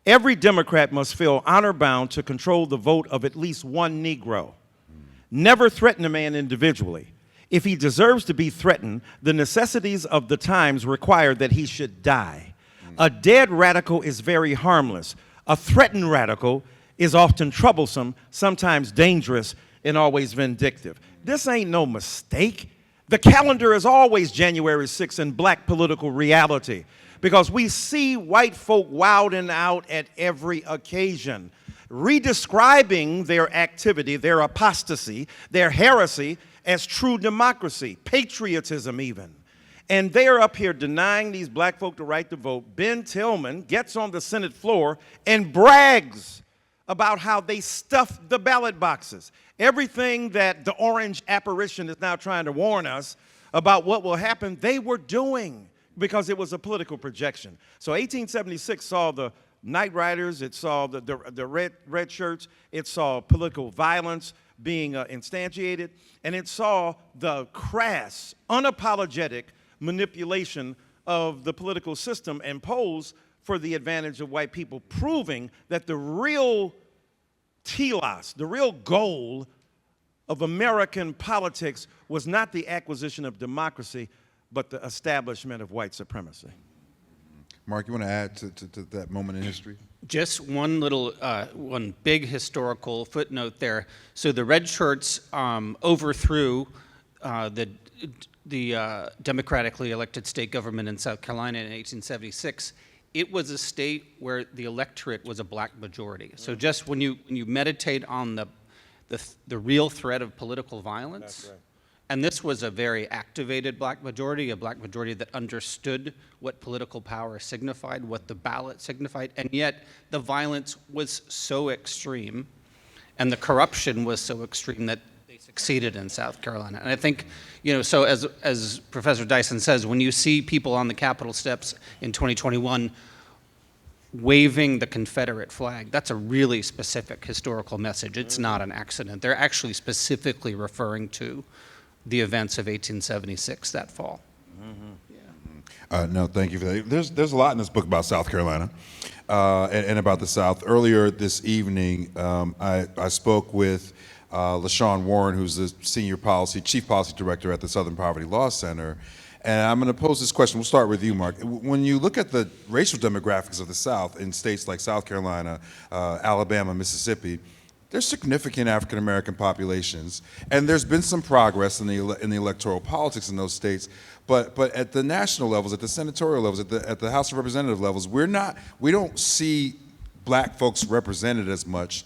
Every Democrat must feel honor-bound to control the vote of at least one Negro. Never threaten a man individually. If he deserves to be threatened, the necessities of the times require that he should die. A dead radical is very harmless. A threatened radical is often troublesome, sometimes dangerous, and always vindictive. This ain't no mistake. The calendar is always January 6th in black political reality because we see white folk wilding out at every occasion, redescribing their activity, their apostasy, their heresy as true democracy, patriotism even. And they're up here denying these black folk the right to vote. Ben Tillman gets on the Senate floor and brags about how they stuffed the ballot boxes. Everything that the orange apparition is now trying to warn us about what will happen, they were doing because it was a political projection. So 1876 saw the Night Riders, it saw the red shirts, it saw political violence being instantiated, and it saw the crass, unapologetic manipulation of the political system imposed for the advantage of white people, proving that the real telos, the real goal of American politics was not the acquisition of democracy, but the establishment of white supremacy. Mark, you want to add to that moment in history? Just one little, one big historical footnote there. So the red shirts overthrew the democratically elected state government in South Carolina in 1876. It was a state where the electorate was a black majority. So just when you meditate on the real threat of political violence, right. And this was a very activated black majority, a black majority that understood what political power signified, what the ballot signified, and yet the violence was so extreme and the corruption was so extreme that they succeeded in South Carolina. And I think, so as Professor Dyson says, when you see people on the Capitol steps in 2021 waving the Confederate flag, that's a really specific historical message. It's not an accident. They're actually specifically referring to the events of 1876 that fall. No, thank you for that. There's a lot in this book about South Carolina and about the South. Earlier this evening, I spoke with LaShawn Warren, who's the Chief Policy Director at the Southern Poverty Law Center. And I'm going to pose this question. We'll start with you, Mark. When you look at the racial demographics of the South in states like South Carolina, Alabama, Mississippi, there's significant African American populations, and there's been some progress in the electoral politics in those states. But at the national levels, at the senatorial levels, at the House of Representative levels, we don't see black folks represented as much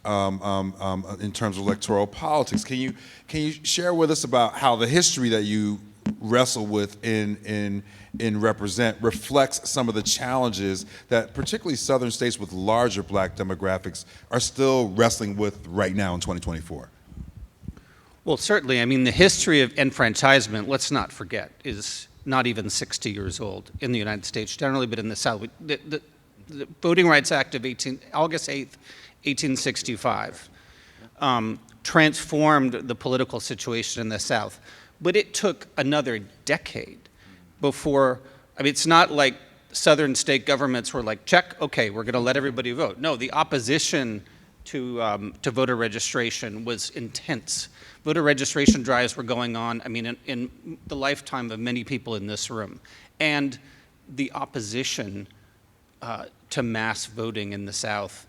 in terms of electoral politics. Can you share with us about how the history that you wrestle with in Represent reflects some of the challenges that particularly southern states with larger black demographics are still wrestling with right now in 2024? Well, certainly. I mean, the history of enfranchisement, let's not forget, is not even 60 years old in the United States generally, but in the South. The Voting Rights Act of August 8th, 1865 transformed the political situation in the South. But it took another decade before, it's not like southern state governments were like, check, okay, we're going to let everybody vote. No, the opposition to voter registration was intense. Voter registration drives were going on, in the lifetime of many people in this room. And the opposition to mass voting in the South,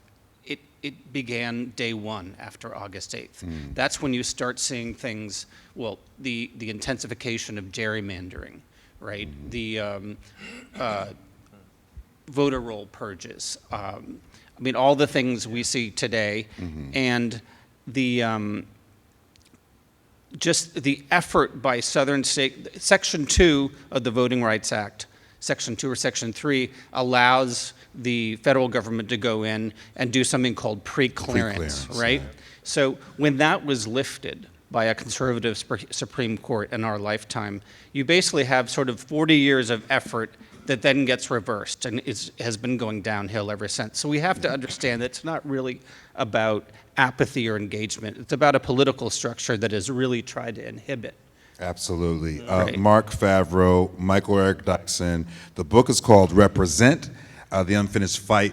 it began day one after August 8th. That's when you start seeing things, the intensification of gerrymandering, right? The voter roll purges. All the things we see today, and the just the effort by southern state. Section 2 of the Voting Rights Act, Section 2 or Section 3, allows the federal government to go in and do something called pre-clearance, right? So when that was lifted by a conservative Supreme Court in our lifetime, you basically have sort of 40 years of effort that then gets reversed and has been going downhill ever since. So we have to understand that it's not really about apathy or engagement. It's about a political structure that has really tried to inhibit. Absolutely. Right. Marc Favreau, Michael Eric Dyson. The book is called Represent, The Unfinished Fight.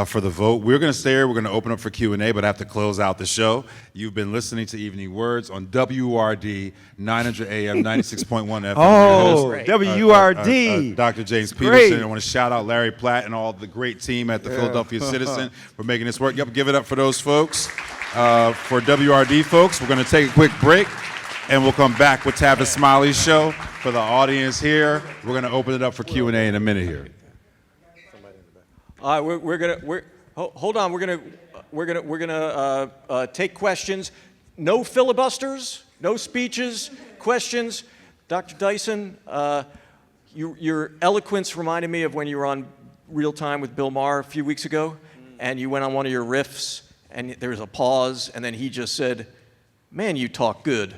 for the vote. We're going to stay here. We're going to open up for Q&A, but I have to close out the show. You've been listening to Evening Words on WURD 900 AM 96.1 FM. Oh, Your host, WURD. Dr. James Great. Peterson. I want to shout out Larry Platt and all the great team at the Philadelphia Citizen for making this work. Yep, give it up for those folks. For WRD folks, we're going to take a quick break, and we'll come back with Tavis Smiley's show. For the audience here, we're going to open it up for Q&A in a minute here. Hold on. We're gonna take questions. No filibusters. No speeches. Questions. Dr. Dyson, your eloquence reminded me of when you were on Real Time with Bill Maher a few weeks ago, and you went on one of your riffs, and there was a pause, and then he just said, "Man, you talk good."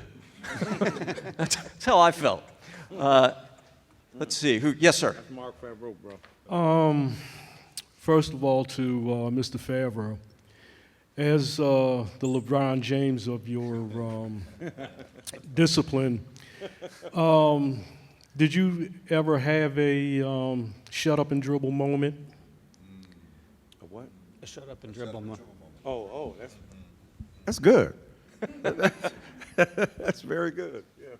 That's how I felt. Let's see. Yes, sir. Marc Favreau, bro. First of all, to Mr. Favreau, as the LeBron James of your discipline, did you ever have a shut up and dribble moment? A what? A shut up and dribble moment. Oh, that's good. That's very good. Yeah.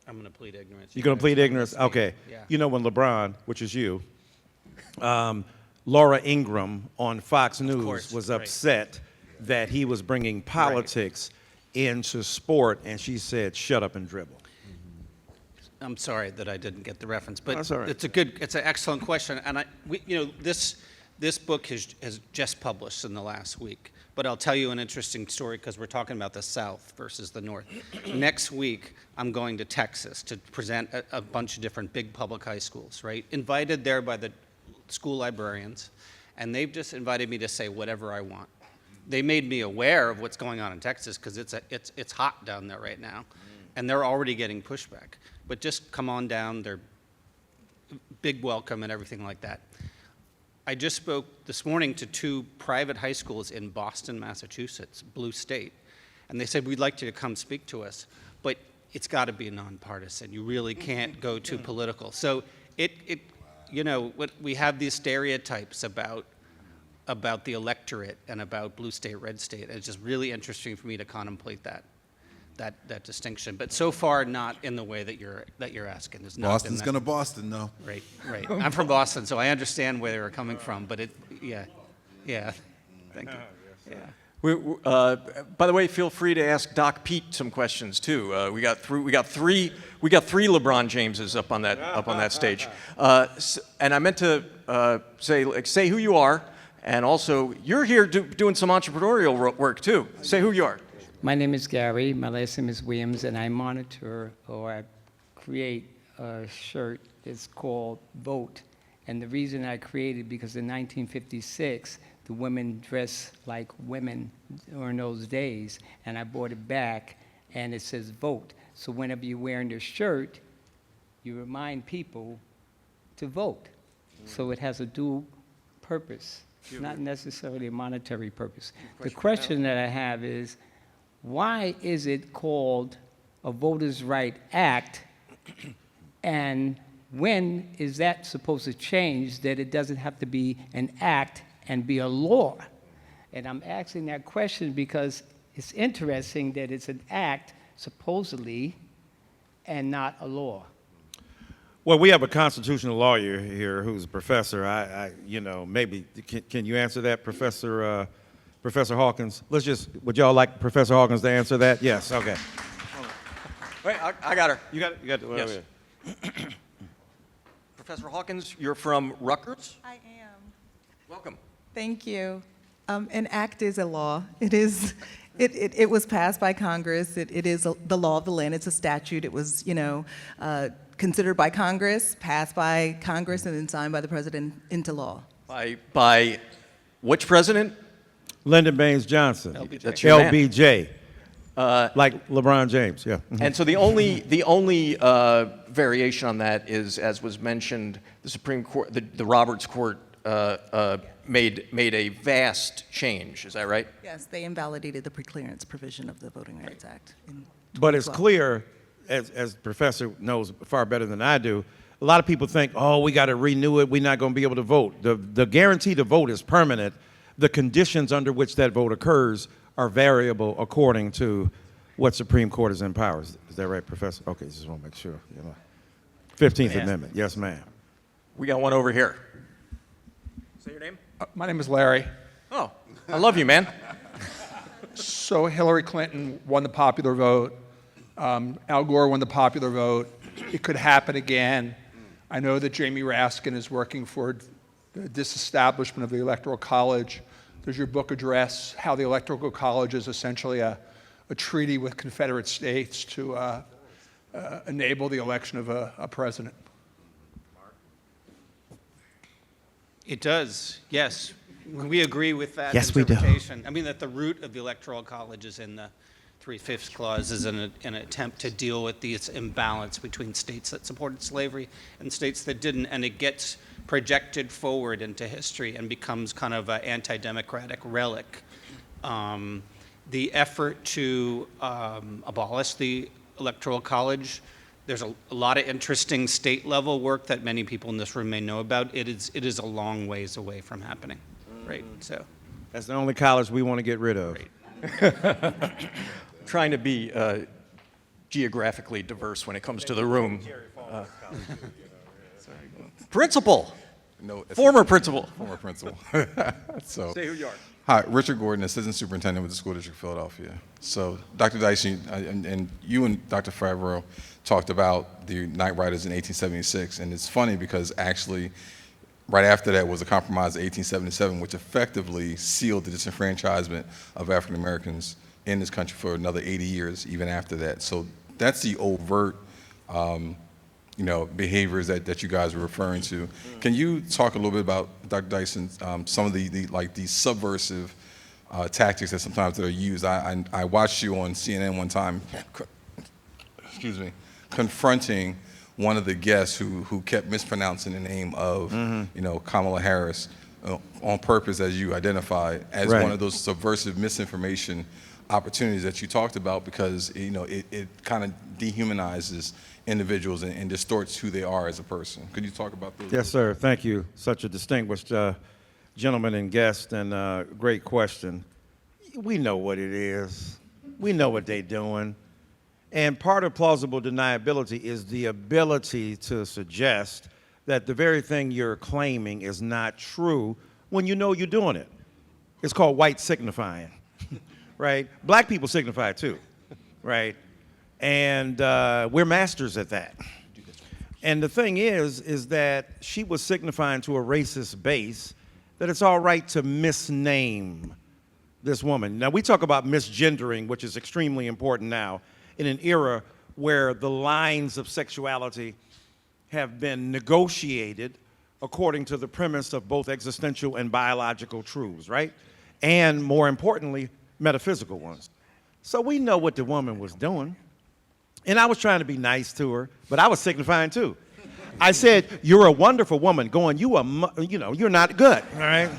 I'm going to plead ignorance. You're going to plead ignorance? Okay. Yeah. You know when LeBron, which is you, Laura Ingraham on Fox News course, was right. upset that he was bringing politics into sport, and she said, "Shut up and dribble." I'm sorry that I didn't get the reference, but That's all right. it's an excellent question, and this book has just published in the last week. But I'll tell you an interesting story because we're talking about the South versus the North. Next week, I'm going to Texas to present a bunch of different big public high schools, right? Invited there by the school librarians, and they've just invited me to say whatever I want. They made me aware of what's going on in Texas because it's hot down there right now, and they're already getting pushback. But just come on down, they're big welcome and everything like that. I just spoke this morning to 2 private high schools in Boston, Massachusetts, blue state, and they said, "We'd like you to come speak to us, but it's got to be nonpartisan. You really can't go too political." So we have these stereotypes about the electorate and about blue state, red state. It's just really interesting for me to contemplate that distinction. But so far, not in the way that you're asking. There's not Boston's been going to Boston, though. Right. I'm from Boston, so I understand where they were coming from. But yeah. Thank you. Yeah. By the way, feel free to ask Doc Pete some questions too. We got three LeBron Jameses up on that stage. And I meant to say who you are, and also you're here doing some entrepreneurial work too. Say who you are. My name is Gary. My last name is Williams, and I monitor or I create a shirt that's called Vote. And the reason I created because in 1956, the women dressed like women during those days, and I brought it back, and it says Vote. So whenever you're wearing this shirt, you remind people to vote. So it has a dual purpose, not necessarily a monetary purpose. The question that I have is, why is it called a Voters' Right Act, and when is that supposed to change that it doesn't have to be an act and be a law? And I'm asking that question because it's interesting that it's an act, supposedly, and not a law. Well, we have a constitutional lawyer here who's a professor. Maybe can you answer that, Professor Hawkins? Would y'all like Professor Hawkins to answer that? Yes, okay. Wait, I got her. You got it? Yes. Professor Hawkins, you're from Rutgers? I am. Welcome. Thank you. An act is a law. It was passed by Congress. It is the law of the land. It's a statute. It was, considered by Congress, passed by Congress, and then signed by the president into law. By which president? Lyndon Baines Johnson. LBJ. That's your man. LBJ. Like LeBron James, yeah. And so the only variation on that is, as was mentioned, the Supreme Court, the Roberts Court made a vast change. Is that right? Yes, they invalidated the preclearance provision of the Voting Rights Act. But it's clear, as the professor knows far better than I do, a lot of people think, oh, we got to renew it. We're not going to be able to vote. The guarantee to vote is permanent. The conditions under which that vote occurs are variable according to what Supreme Court is in power. Is that right, Professor? Okay, just want to make sure. 15th Amendment. Yes, ma'am. We got one over here. Say your name. My name is Larry. Oh, I love you, man. So Hillary Clinton won the popular vote. Al Gore won the popular vote. It could happen again. I know that Jamie Raskin is working for the disestablishment of the Electoral College. There's your book address, how the Electoral College is essentially a treaty with Confederate states to enable the election of a president. It does, yes. We agree with that Yes, we do. interpretation. I mean, that the root of the Electoral College is in the 3/5 clause is an attempt to deal with this imbalance between states that supported slavery and states that didn't, and it gets projected forward into history and becomes kind of an anti-democratic relic. The effort to abolish the Electoral College, there's a lot of interesting state-level work that many people in this room may know about. It is a long ways away from happening, right? So That's the only college we want to get rid of. Right. Trying to be geographically diverse when it comes to the room. Principal. No, Former principal. Former principal. So, Say who you are. hi, Richard Gordon, Assistant Superintendent with the School District of Philadelphia. So, Dr. Dyson, and you and Dr. Favreau talked about the Night Riders in 1876, and it's funny because actually, right after that was a compromise of 1877, which effectively sealed the disenfranchisement of African Americans in this country for another 80 years, even after that. So that's the overt, behaviors that you guys were referring to. Can you talk a little bit about, Dr. Dyson, some of these subversive tactics that sometimes that are used? I watched you on CNN one time, confronting one of the guests who kept mispronouncing the name of, Kamala Harris on purpose, as you identified, as Right. one of those subversive misinformation opportunities that you talked about, because it kind of dehumanizes individuals and distorts who they are as a person. Could you talk about those? Yes, sir. Thank you. Such a distinguished gentleman and guest, and great question. We know what it is. We know what they're doing. And part of plausible deniability is the ability to suggest that the very thing you're claiming is not true when you know you're doing it. It's called white signifying, right? Black people signify too, right? And we're masters at that. And the thing is that she was signifying to a racist base that it's all right to misname this woman. Now, we talk about misgendering, which is extremely important now in an era where the lines of sexuality have been negotiated according to the premise of both existential and biological truths, right? And more importantly, metaphysical ones. So we know what the woman was doing. And I was trying to be nice to her, but I was signifying too. I said, "You're a wonderful woman," going, "You're not good," all right?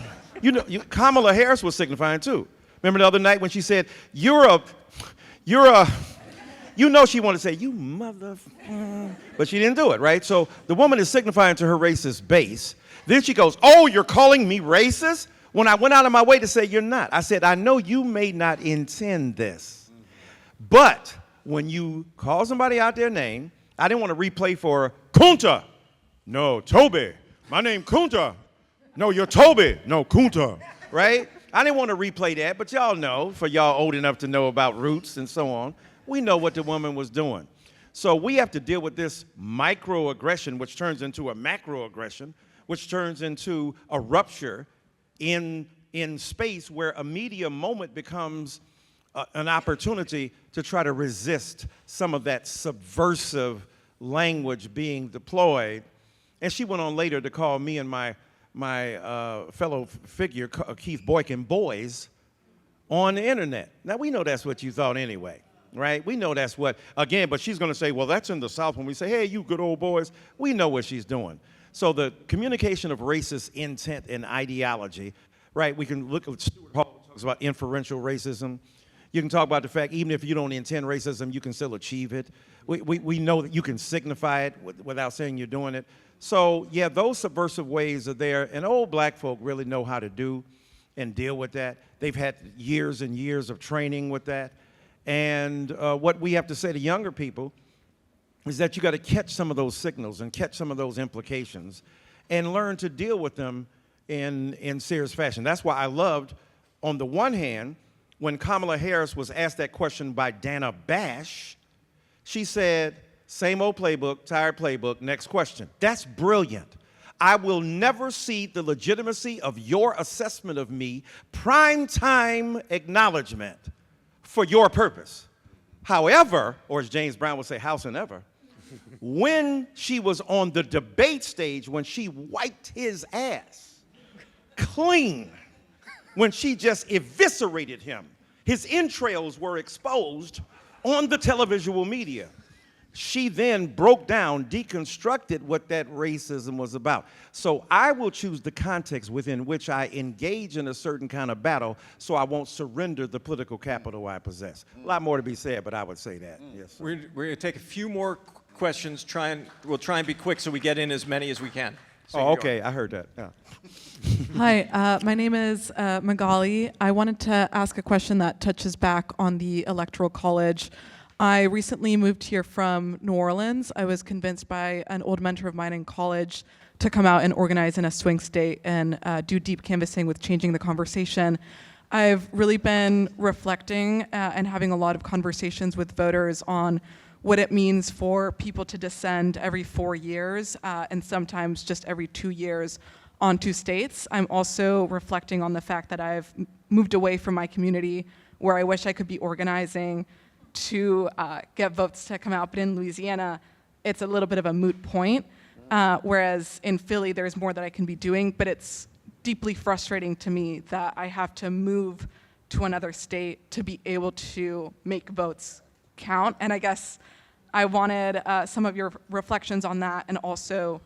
Kamala Harris was signifying too. Remember the other night when she said, she wanted to say, "You mother," but she didn't do it, right? So the woman is signifying to her racist base. Then she goes, "Oh, you're calling me racist?" When I went out of my way to say, "You're not." I said, "I know you may not intend this, but when you call somebody out their name," I didn't want to replay for Kunta. "No, Toby. My name Kunta." "No, you're Toby." "No, Kunta." Right? I didn't want to replay that, but y'all know, for y'all old enough to know about roots and so on, we know what the woman was doing. So we have to deal with this microaggression, which turns into a macroaggression, which turns into a rupture in space where a media moment becomes an opportunity to try to resist some of that subversive language being deployed. And she went on later to call me and my fellow figure, Keith Boykin, boys on the internet. Now, we know that's what you thought anyway, right? We know that's what, again, but she's going to say, "Well, that's in the South." When we say, "Hey, you good old boys," we know what she's doing. So the communication of racist intent and ideology, right? We can look at Stuart Hall talks about inferential racism. You can talk about the fact, even if you don't intend racism, you can still achieve it. We know that you can signify it without saying you're doing it. So, yeah, those subversive ways are there, and old black folk really know how to do. and deal with that. They've had years and years of training with that. And what we have to say to younger people is that you got to catch some of those signals and catch some of those implications and learn to deal with them in serious fashion. That's why I loved, on the one hand, when Kamala Harris was asked that question by Dana Bash, she said, same old playbook, tired playbook, next question. That's brilliant. I will never cede the legitimacy of your assessment of me, prime time acknowledgement for your purpose. However, or as James Brown would say, howsoever, when she was on the debate stage, when she wiped his ass clean, when she just eviscerated him, his entrails were exposed on the televisual media. She then broke down, deconstructed what that racism was about. So I will choose the context within which I engage in a certain kind of battle so I won't surrender the political capital I possess. A lot more to be said, but I would say that, yes. We're going to take a few more questions. We'll try and be quick so we get in as many as we can. So oh, okay, I heard that. Yeah. Hi, my name is Magali. I wanted to ask a question that touches back on the Electoral College. I recently moved here from New Orleans. I was convinced by an old mentor of mine in college to come out and organize in a swing state and do deep canvassing with changing the conversation. I've really been reflecting and having a lot of conversations with voters on what it means for people to descend every 4 years and sometimes just every 2 years onto states. I'm also reflecting on the fact that I've moved away from my community where I wish I could be organizing to get votes to come out, but in Louisiana, it's a little bit of a moot point, whereas in Philly, there's more that I can be doing, but it's deeply frustrating to me that I have to move to another state to be able to make votes count, and I guess I wanted some of your reflections on that and also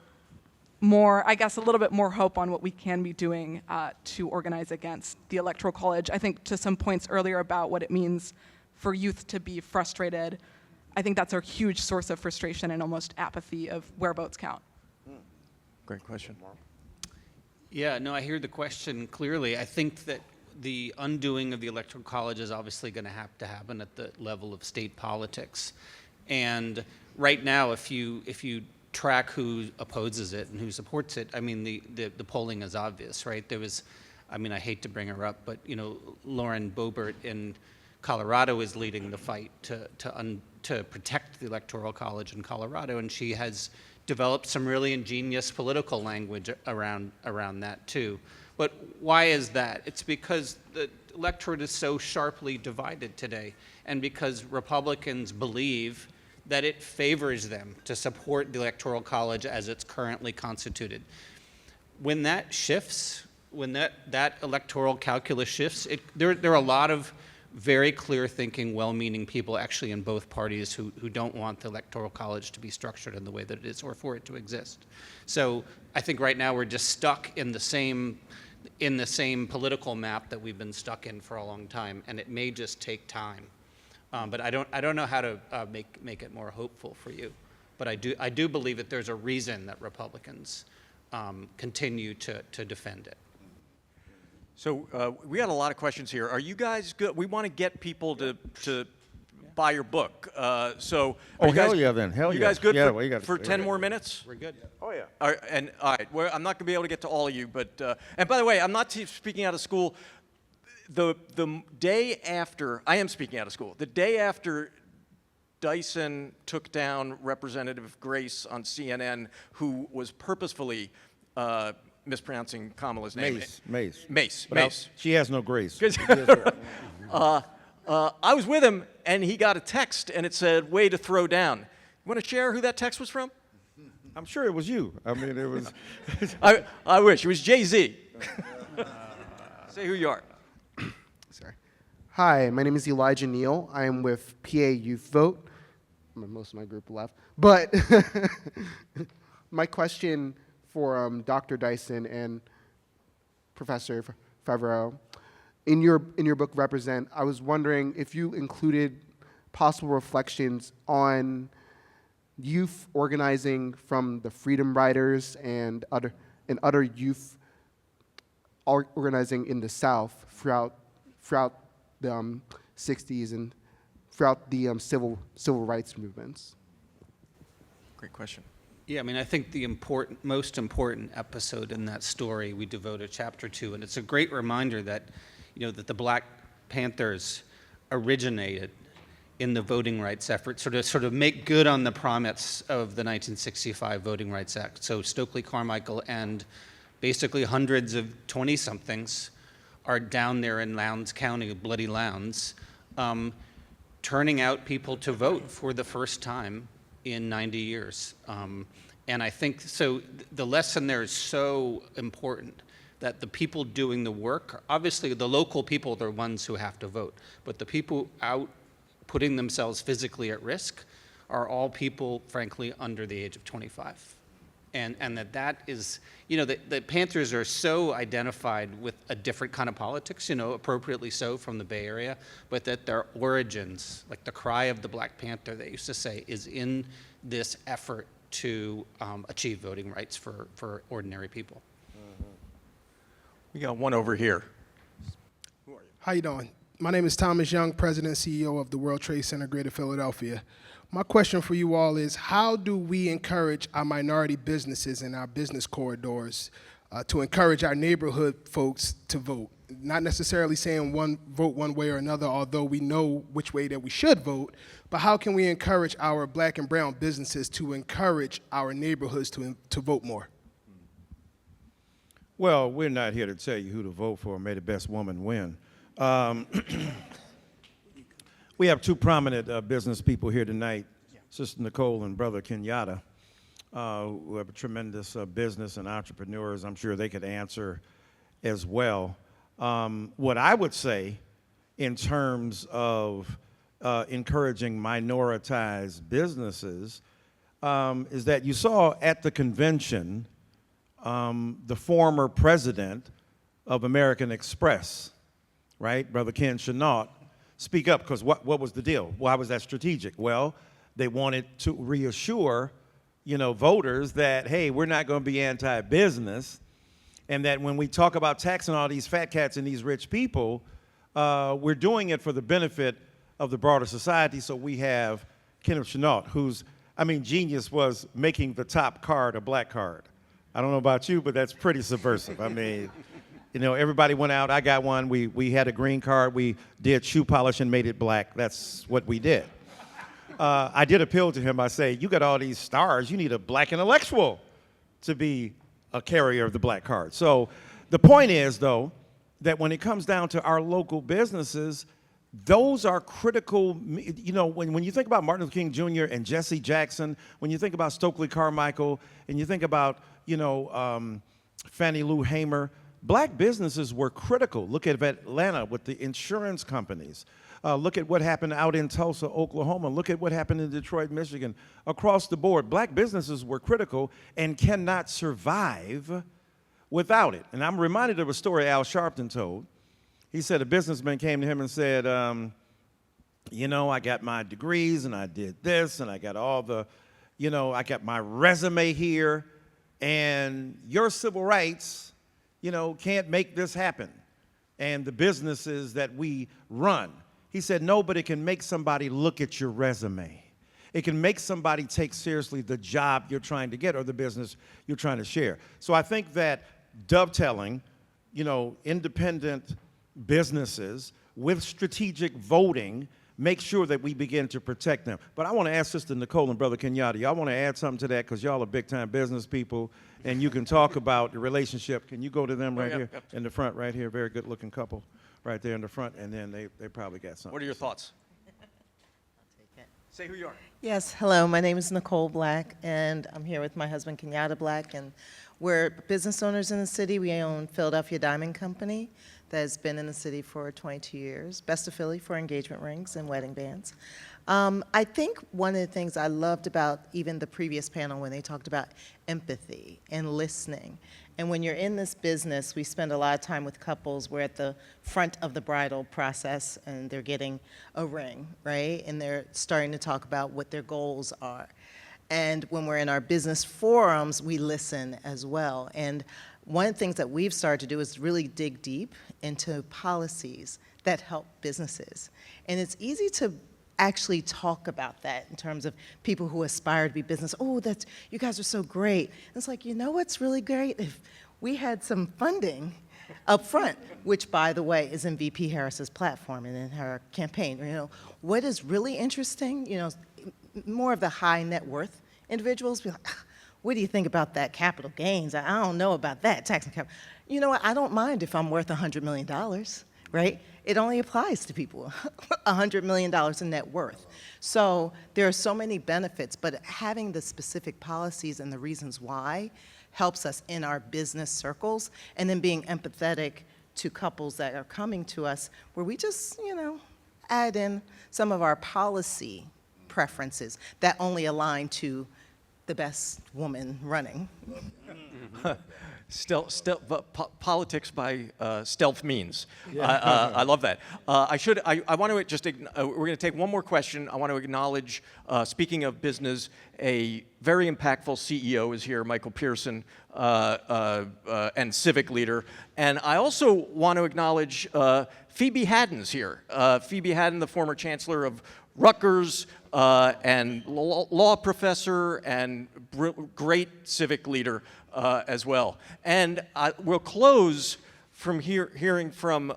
more, I guess a little bit more hope on what we can be doing to organize against the Electoral College. I think to some points earlier about what it means for youth to be frustrated, I think that's a huge source of frustration and almost apathy of where votes count. Great question. Yeah, no, I hear the question clearly. I think that the undoing of the Electoral College is obviously going to have to happen at the level of state politics. And right now, if you track who opposes it and who supports it, I mean, the polling is obvious, right? There was, I mean, I hate to bring her up, but, you know, Lauren Boebert in Colorado is leading the fight to protect the Electoral College in Colorado, and she has developed some really ingenious political language around that too. But why is that? It's because the electorate is so sharply divided today, and because Republicans believe that it favors them to support the Electoral College as it's currently constituted. When that shifts, when that electoral calculus shifts, there are a lot of very clear-thinking, well-meaning people actually in both parties who don't want the Electoral College to be structured in the way that it is or for it to exist. So I think right now we're just stuck in the same political map that we've been stuck in for a long time, and it may just take time. But I don't know how to make it more hopeful for you. But I do believe that there's a reason that Republicans continue to defend it. So we got a lot of questions here. Are you guys good? We want to get people to buy your book. So oh, hell yeah, then. Hell yeah. You guys good yeah, for 10 more minutes? We're good. Oh, yeah. All right, well, I'm not going to be able to get to all of you. But and by the way, I'm not speaking out of school. The day after, I am speaking out of school. The day after Dyson took down Representative Grace on CNN, who was purposefully mispronouncing Kamala's name. Mace. She has no grace. I was with him, and he got a text, and it said, "Way to throw down." You want to share who that text was from? I'm sure it was you. I mean, it was. I wish. It was Jay-Z. Say who you are. Sorry. Hi, my name is Elijah Neal. I am with PA Youth Vote. Most of my group left. But my question for Dr. Dyson and Professor Favreau, in your book Represent, I was wondering if you included possible reflections on youth organizing from the Freedom Riders and other youth organizing in the South throughout the 60s and throughout the civil rights movements? Great question. Yeah, I mean, I think the most important episode in that story we devote a chapter to, and it's a great reminder that, that the Black Panthers originated in the voting rights effort, sort of make good on the promise of the 1965 Voting Rights Act. So Stokely Carmichael and basically hundreds of 20-somethings are down there in Lowndes County, Bloody Lowndes, turning out people to vote for the first time in 90 years. And I think, so the lesson there is so important, that the people doing the work, obviously the local people are the ones who have to vote, but the people out putting themselves physically at risk are all people, frankly, under the age of 25. And that is, the Panthers are so identified with a different kind of politics, appropriately so from the Bay Area, but that their origins, like the cry of the Black Panther, they used to say, is in this effort to achieve voting rights for ordinary people. We got one over here. How you doing? My name is Thomas Young, President and CEO of the World Trade Center Greater Philadelphia. My question for you all is, how do we encourage our minority businesses and our business corridors to encourage our neighborhood folks to vote? Not necessarily saying vote one way or another, although we know which way that we should vote, but how can we encourage our Black and brown businesses to encourage our neighborhoods to vote more? Well, we're not here to tell you who to vote for. May the best woman win. We have two prominent business people here tonight, Sister Nicole and Brother Kenyatta, who have a tremendous business and entrepreneurs. I'm sure they could answer as well. What I would say in terms of encouraging minoritized businesses is that you saw at the convention the former president of American Express, right, Brother Ken Chenault, speak up, because what was the deal? Why was that strategic? Well, they wanted to reassure, voters that, hey, we're not going to be anti-business, and that when we talk about taxing all these fat cats and these rich people, we're doing it for the benefit of the broader society. So we have Kenneth Chenault, whose, genius was making the top card a black card. I don't know about you, but that's pretty subversive. Everybody went out. I got one. We had a green card. We did shoe polish and made it black. That's what we did. I did appeal to him. I say, you got all these stars. You need a black intellectual to be a carrier of the black card. So the point is, though, that when it comes down to our local businesses, those are critical. When you think about Martin Luther King Jr. and Jesse Jackson, when you think about Stokely Carmichael, and you think about, Fannie Lou Hamer, black businesses were critical. Look at Atlanta with the insurance companies. Look at what happened out in Tulsa, Oklahoma. Look at what happened in Detroit, Michigan. Across the board, black businesses were critical and cannot survive without it. And I'm reminded of a story Al Sharpton told. He said a businessman came to him and said, I got my degrees and I did this and I got all the, I got my resume here, and your civil rights, can't make this happen. And the businesses that we run. He said, no, but it can make somebody look at your resume. It can make somebody take seriously the job you're trying to get or the business you're trying to share. So I think that dovetailing, independent businesses with strategic voting, make sure that we begin to protect them. But I want to ask Sister Nicole and Brother Kenyatta, y'all want to add something to that, because y'all are big-time business people, and you can talk about the relationship. Can you go to them right here in the front, right here? Very good-looking couple right there in the front, and then they probably got something. What are your thoughts? Say who you are. Yes, hello, my name is Nicole Black, and I'm here with my husband Kenyatta Black, and we're business owners in the city. We own Philadelphia Diamond Company that has been in the city for 22 years, Best of Philly for engagement rings and wedding bands. I think one of the things I loved about even the previous panel when they talked about empathy and listening. And when you're in this business, we spend a lot of time with couples. We're at the front of the bridal process and they're getting a ring, right? And they're starting to talk about what their goals are. And when we're in our business forums, we listen as well. And one of the things that we've started to do is really dig deep into policies that help businesses. And it's easy to actually talk about that in terms of people who aspire to be business. Oh, you guys are so great. And it's like, you know what's really great? If we had some funding up front, which, by the way, is in VP Harris's platform and in her campaign. What is really interesting, more of the high net worth individuals be like, what do you think about that capital gains? I don't know about that, tax and capital. You know what, I don't mind if I'm worth $100 million, right? It only applies to people, $100 million in net worth. So there are so many benefits, but having the specific policies and the reasons why helps us in our business circles, and then being empathetic to couples that are coming to us where we just, add in some of our policy preferences that only align to the best woman running. Politics by stealth means. I love that. I want to just, we're going to take one more question. I want to acknowledge, speaking of business, a very impactful CEO is here, Michael Peterson, and civic leader. And I also want to acknowledge Phoebe Haddon's here. Phoebe Haddon, the former chancellor of Rutgers, and law professor and great civic leader as well. And we'll close from hearing from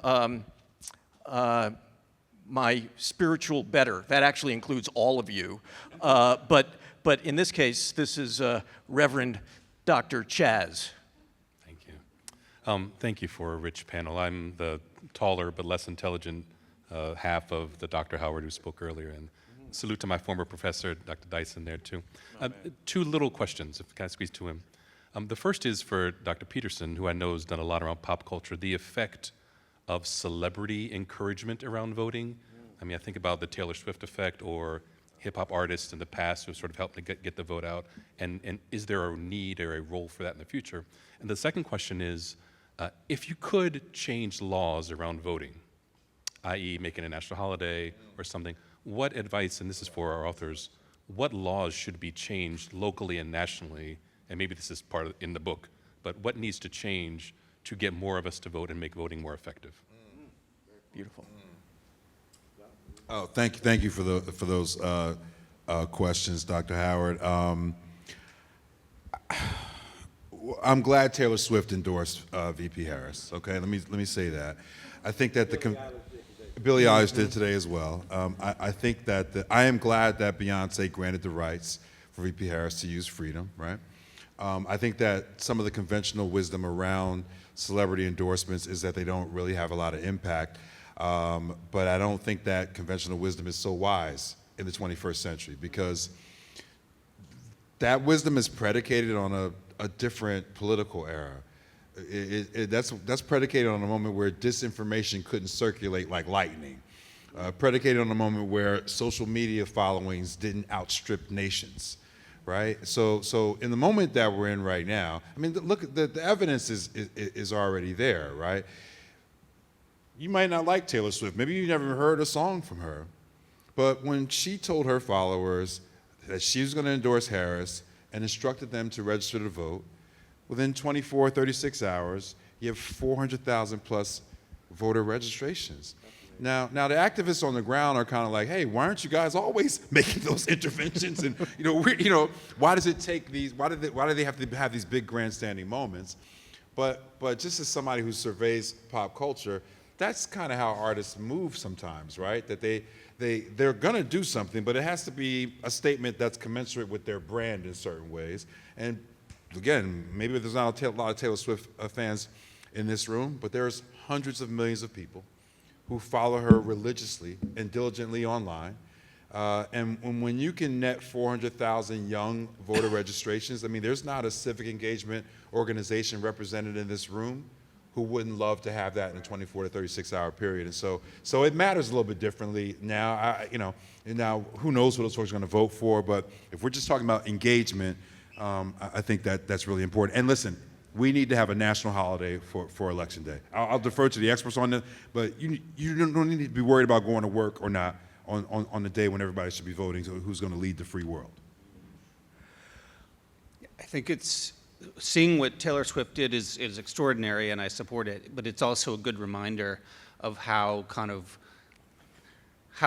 my spiritual better. That actually includes all of you. But in this case, this is Reverend Dr. Chaz. Thank you. Thank you for a rich panel. I'm the taller but less intelligent half of the Dr. Howard who spoke earlier. And salute to my former professor, Dr. Dyson, there too. Two little questions, if I can squeeze two in. The first is for Dr. Peterson, who I know has done a lot around pop culture, the effect of celebrity encouragement around voting. I mean, I think about the Taylor Swift effect or hip-hop artists in the past who sort of helped to get the vote out, and is there a need or a role for that in the future? And the second question is, if you could change laws around voting, i.e. making a national holiday or something, what advice, and this is for our authors, what laws should be changed locally and nationally, and maybe this is part of in the book, but what needs to change to get more of us to vote and make voting more effective? Beautiful. Oh, thank you for those questions, Dr. Howard. I'm glad Taylor Swift endorsed VP Harris. Okay, let me say that. I think that Billie Eilish did today as well. I think that I am glad that Beyonce granted the rights for VP Harris to use freedom, right? I think that some of the conventional wisdom around celebrity endorsements is that they don't really have a lot of impact, but I don't think that conventional wisdom is so wise in the 21st century, because that wisdom is predicated on a different political era. That's predicated on a moment where disinformation couldn't circulate like lightning, predicated on a moment where social media followings didn't outstrip nations, right? So in the moment that we're in right now, I mean, look, the evidence is already there, right? You might not like Taylor Swift. Maybe you never heard a song from her, but when she told her followers that she was going to endorse Harris and instructed them to register to vote, within 24, 36 hours, you have 400,000 plus voter registrations. Now the activists on the ground are kind of like, hey, why aren't you guys always making those interventions? And why does it take these? Why do they have to have these big grandstanding moments? But just as somebody who surveys pop culture, that's kind of how artists move sometimes, right? That they're gonna do something, but it has to be a statement that's commensurate with their brand in certain ways. And again, maybe there's not a lot of Taylor Swift fans in this room, but there's hundreds of millions of people who follow her religiously and diligently online. And when you can net 400,000 young voter registrations, I mean, there's not a civic engagement organization represented in this room who wouldn't love to have that in a 24 to 36 hour period. And so it matters a little bit differently now. Now who knows what those folks are going to vote for, but if we're just talking about engagement, I think that's really important. And listen, we need to have a national holiday for Election Day. I'll defer to the experts on this, but you don't need to be worried about going to work or not on the day when everybody should be voting, so who's going to lead the free world. I think it's seeing what Taylor Swift did is extraordinary, and I support it. But it's also a good reminder of how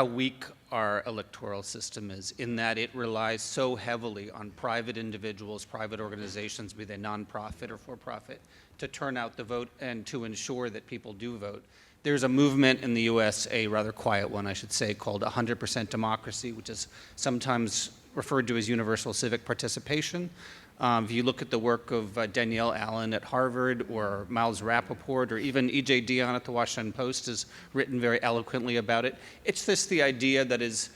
weak our electoral system is, in that it relies so heavily on private individuals, private organizations, be they nonprofit or for-profit, to turn out the vote and to ensure that people do vote. There's a movement in the US, a rather quiet one, I should say, called 100% democracy, which is sometimes referred to as universal civic participation. If you look at the work of Danielle Allen at Harvard, or Miles Rappaport, or even E.J. Dionne at the Washington Post has written very eloquently about it. It's the idea that is,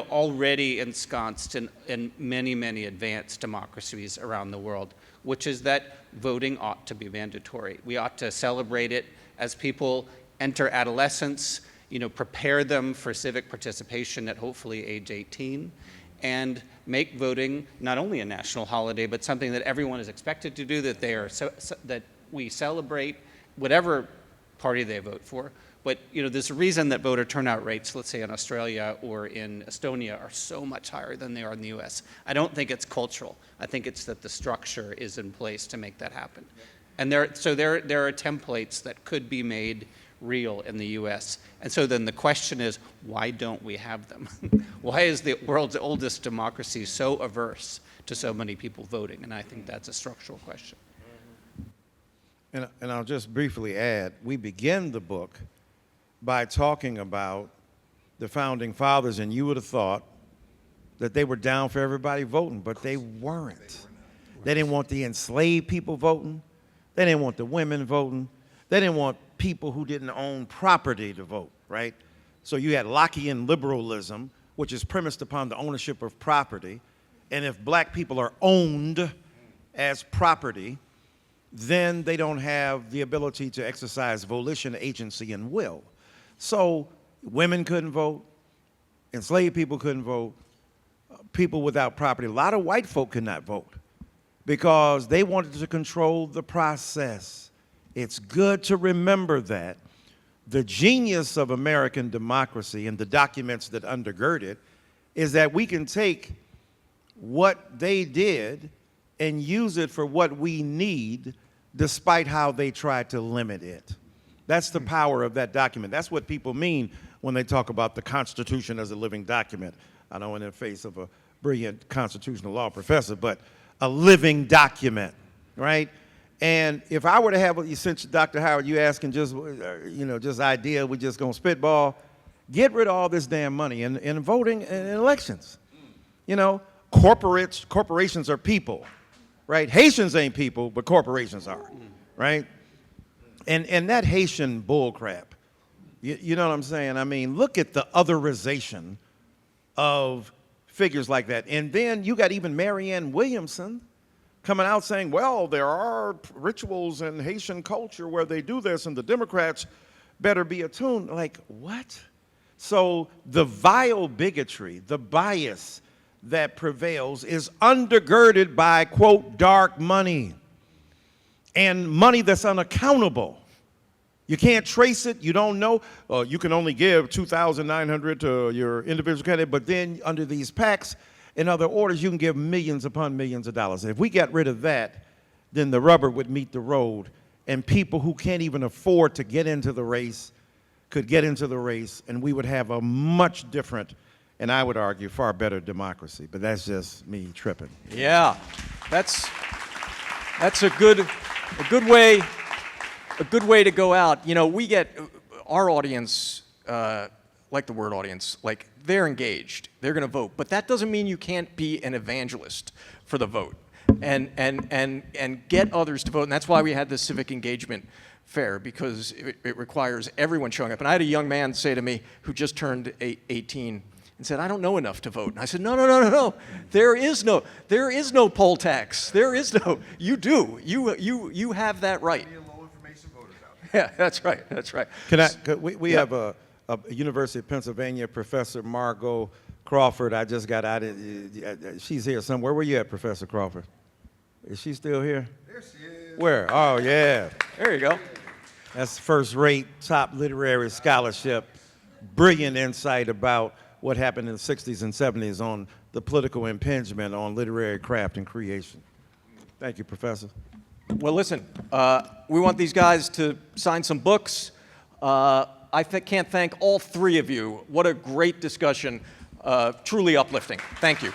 already ensconced in many, many advanced democracies around the world, which is that voting ought to be mandatory. We ought to celebrate it as people enter adolescence, prepare them for civic participation at hopefully age 18, and make voting not only a national holiday, but something that everyone is expected to do, that that we celebrate whatever party they vote for. But there's a reason that voter turnout rates, let's say in Australia or in Estonia, are so much higher than they are in the US. I don't think it's cultural. I think it's that the structure is in place to make that happen. And there are templates that could be made real in the US. And so then the question is, why don't we have them? Why is the world's oldest democracy so averse to so many people voting? And I think that's a structural question. And I'll just briefly add, we begin the book by talking about the founding fathers, and you would have thought that they were down for everybody voting, but they weren't. They didn't want the enslaved people voting. They didn't want the women voting. They didn't want people who didn't own property to vote, right? So you had Lockean liberalism, which is premised upon the ownership of property. And if black people are owned as property, then they don't have the ability to exercise volition, agency, and will. So women couldn't vote, enslaved people couldn't vote, people without property. A lot of white folk could not vote because they wanted to control the process. It's good to remember that the genius of American democracy and the documents that undergird it is that we can take what they did and use it for what we need, despite how they tried to limit it. That's the power of that document. That's what people mean when they talk about the Constitution as a living document. I know in the face of a brilliant constitutional law professor, but a living document, right? And if I were to have, since Dr. Howard, you asking just, just idea, we're just gonna spitball, get rid of all this damn money in voting and elections. Corporations are people, right? Haitians ain't people, but corporations are, right? And that Haitian bull crap, you know what I'm saying? I mean, look at the otherization of figures like that. And then you got even Marianne Williamson coming out saying, well, there are rituals in Haitian culture where they do this, and the Democrats better be attuned. Like, what? So the vile bigotry, the bias that prevails is undergirded by, quote, dark money and money that's unaccountable. You can't trace it. You don't know. You can only give $2,900 to your individual candidate, but then under these PACs and other orders, you can give millions upon millions of dollars. If we got rid of that, then the rubber would meet the road, and people who can't even afford to get into the race could get into the race, and we would have a much different, and I would argue, far better democracy. But that's just me tripping. Yeah, that's a good way to go out. We get our audience, like the WURD audience, like they're engaged, they're going to vote, but that doesn't mean you can't be an evangelist for the vote and get others to vote. And that's why we had this civic engagement fair, because it requires everyone showing up. And I had a young man say to me who just turned 18 and said, I don't know enough to vote. And I said, no. There is no poll tax. There is no, you do. You have that right. Yeah, that's right. We have a University of Pennsylvania professor, Margot Crawford. I just got out of, she's here somewhere. Where you at, Professor Crawford? Is she still here? There she is. Where? Oh, yeah. There you go. That's first-rate, top literary scholarship, brilliant insight about what happened in the 60s and 70s on the political impingement on literary craft and creation. Thank you, Professor. Well, listen, we want these guys to sign some books. I can't thank all three of you. What a great discussion. Truly uplifting. Thank you.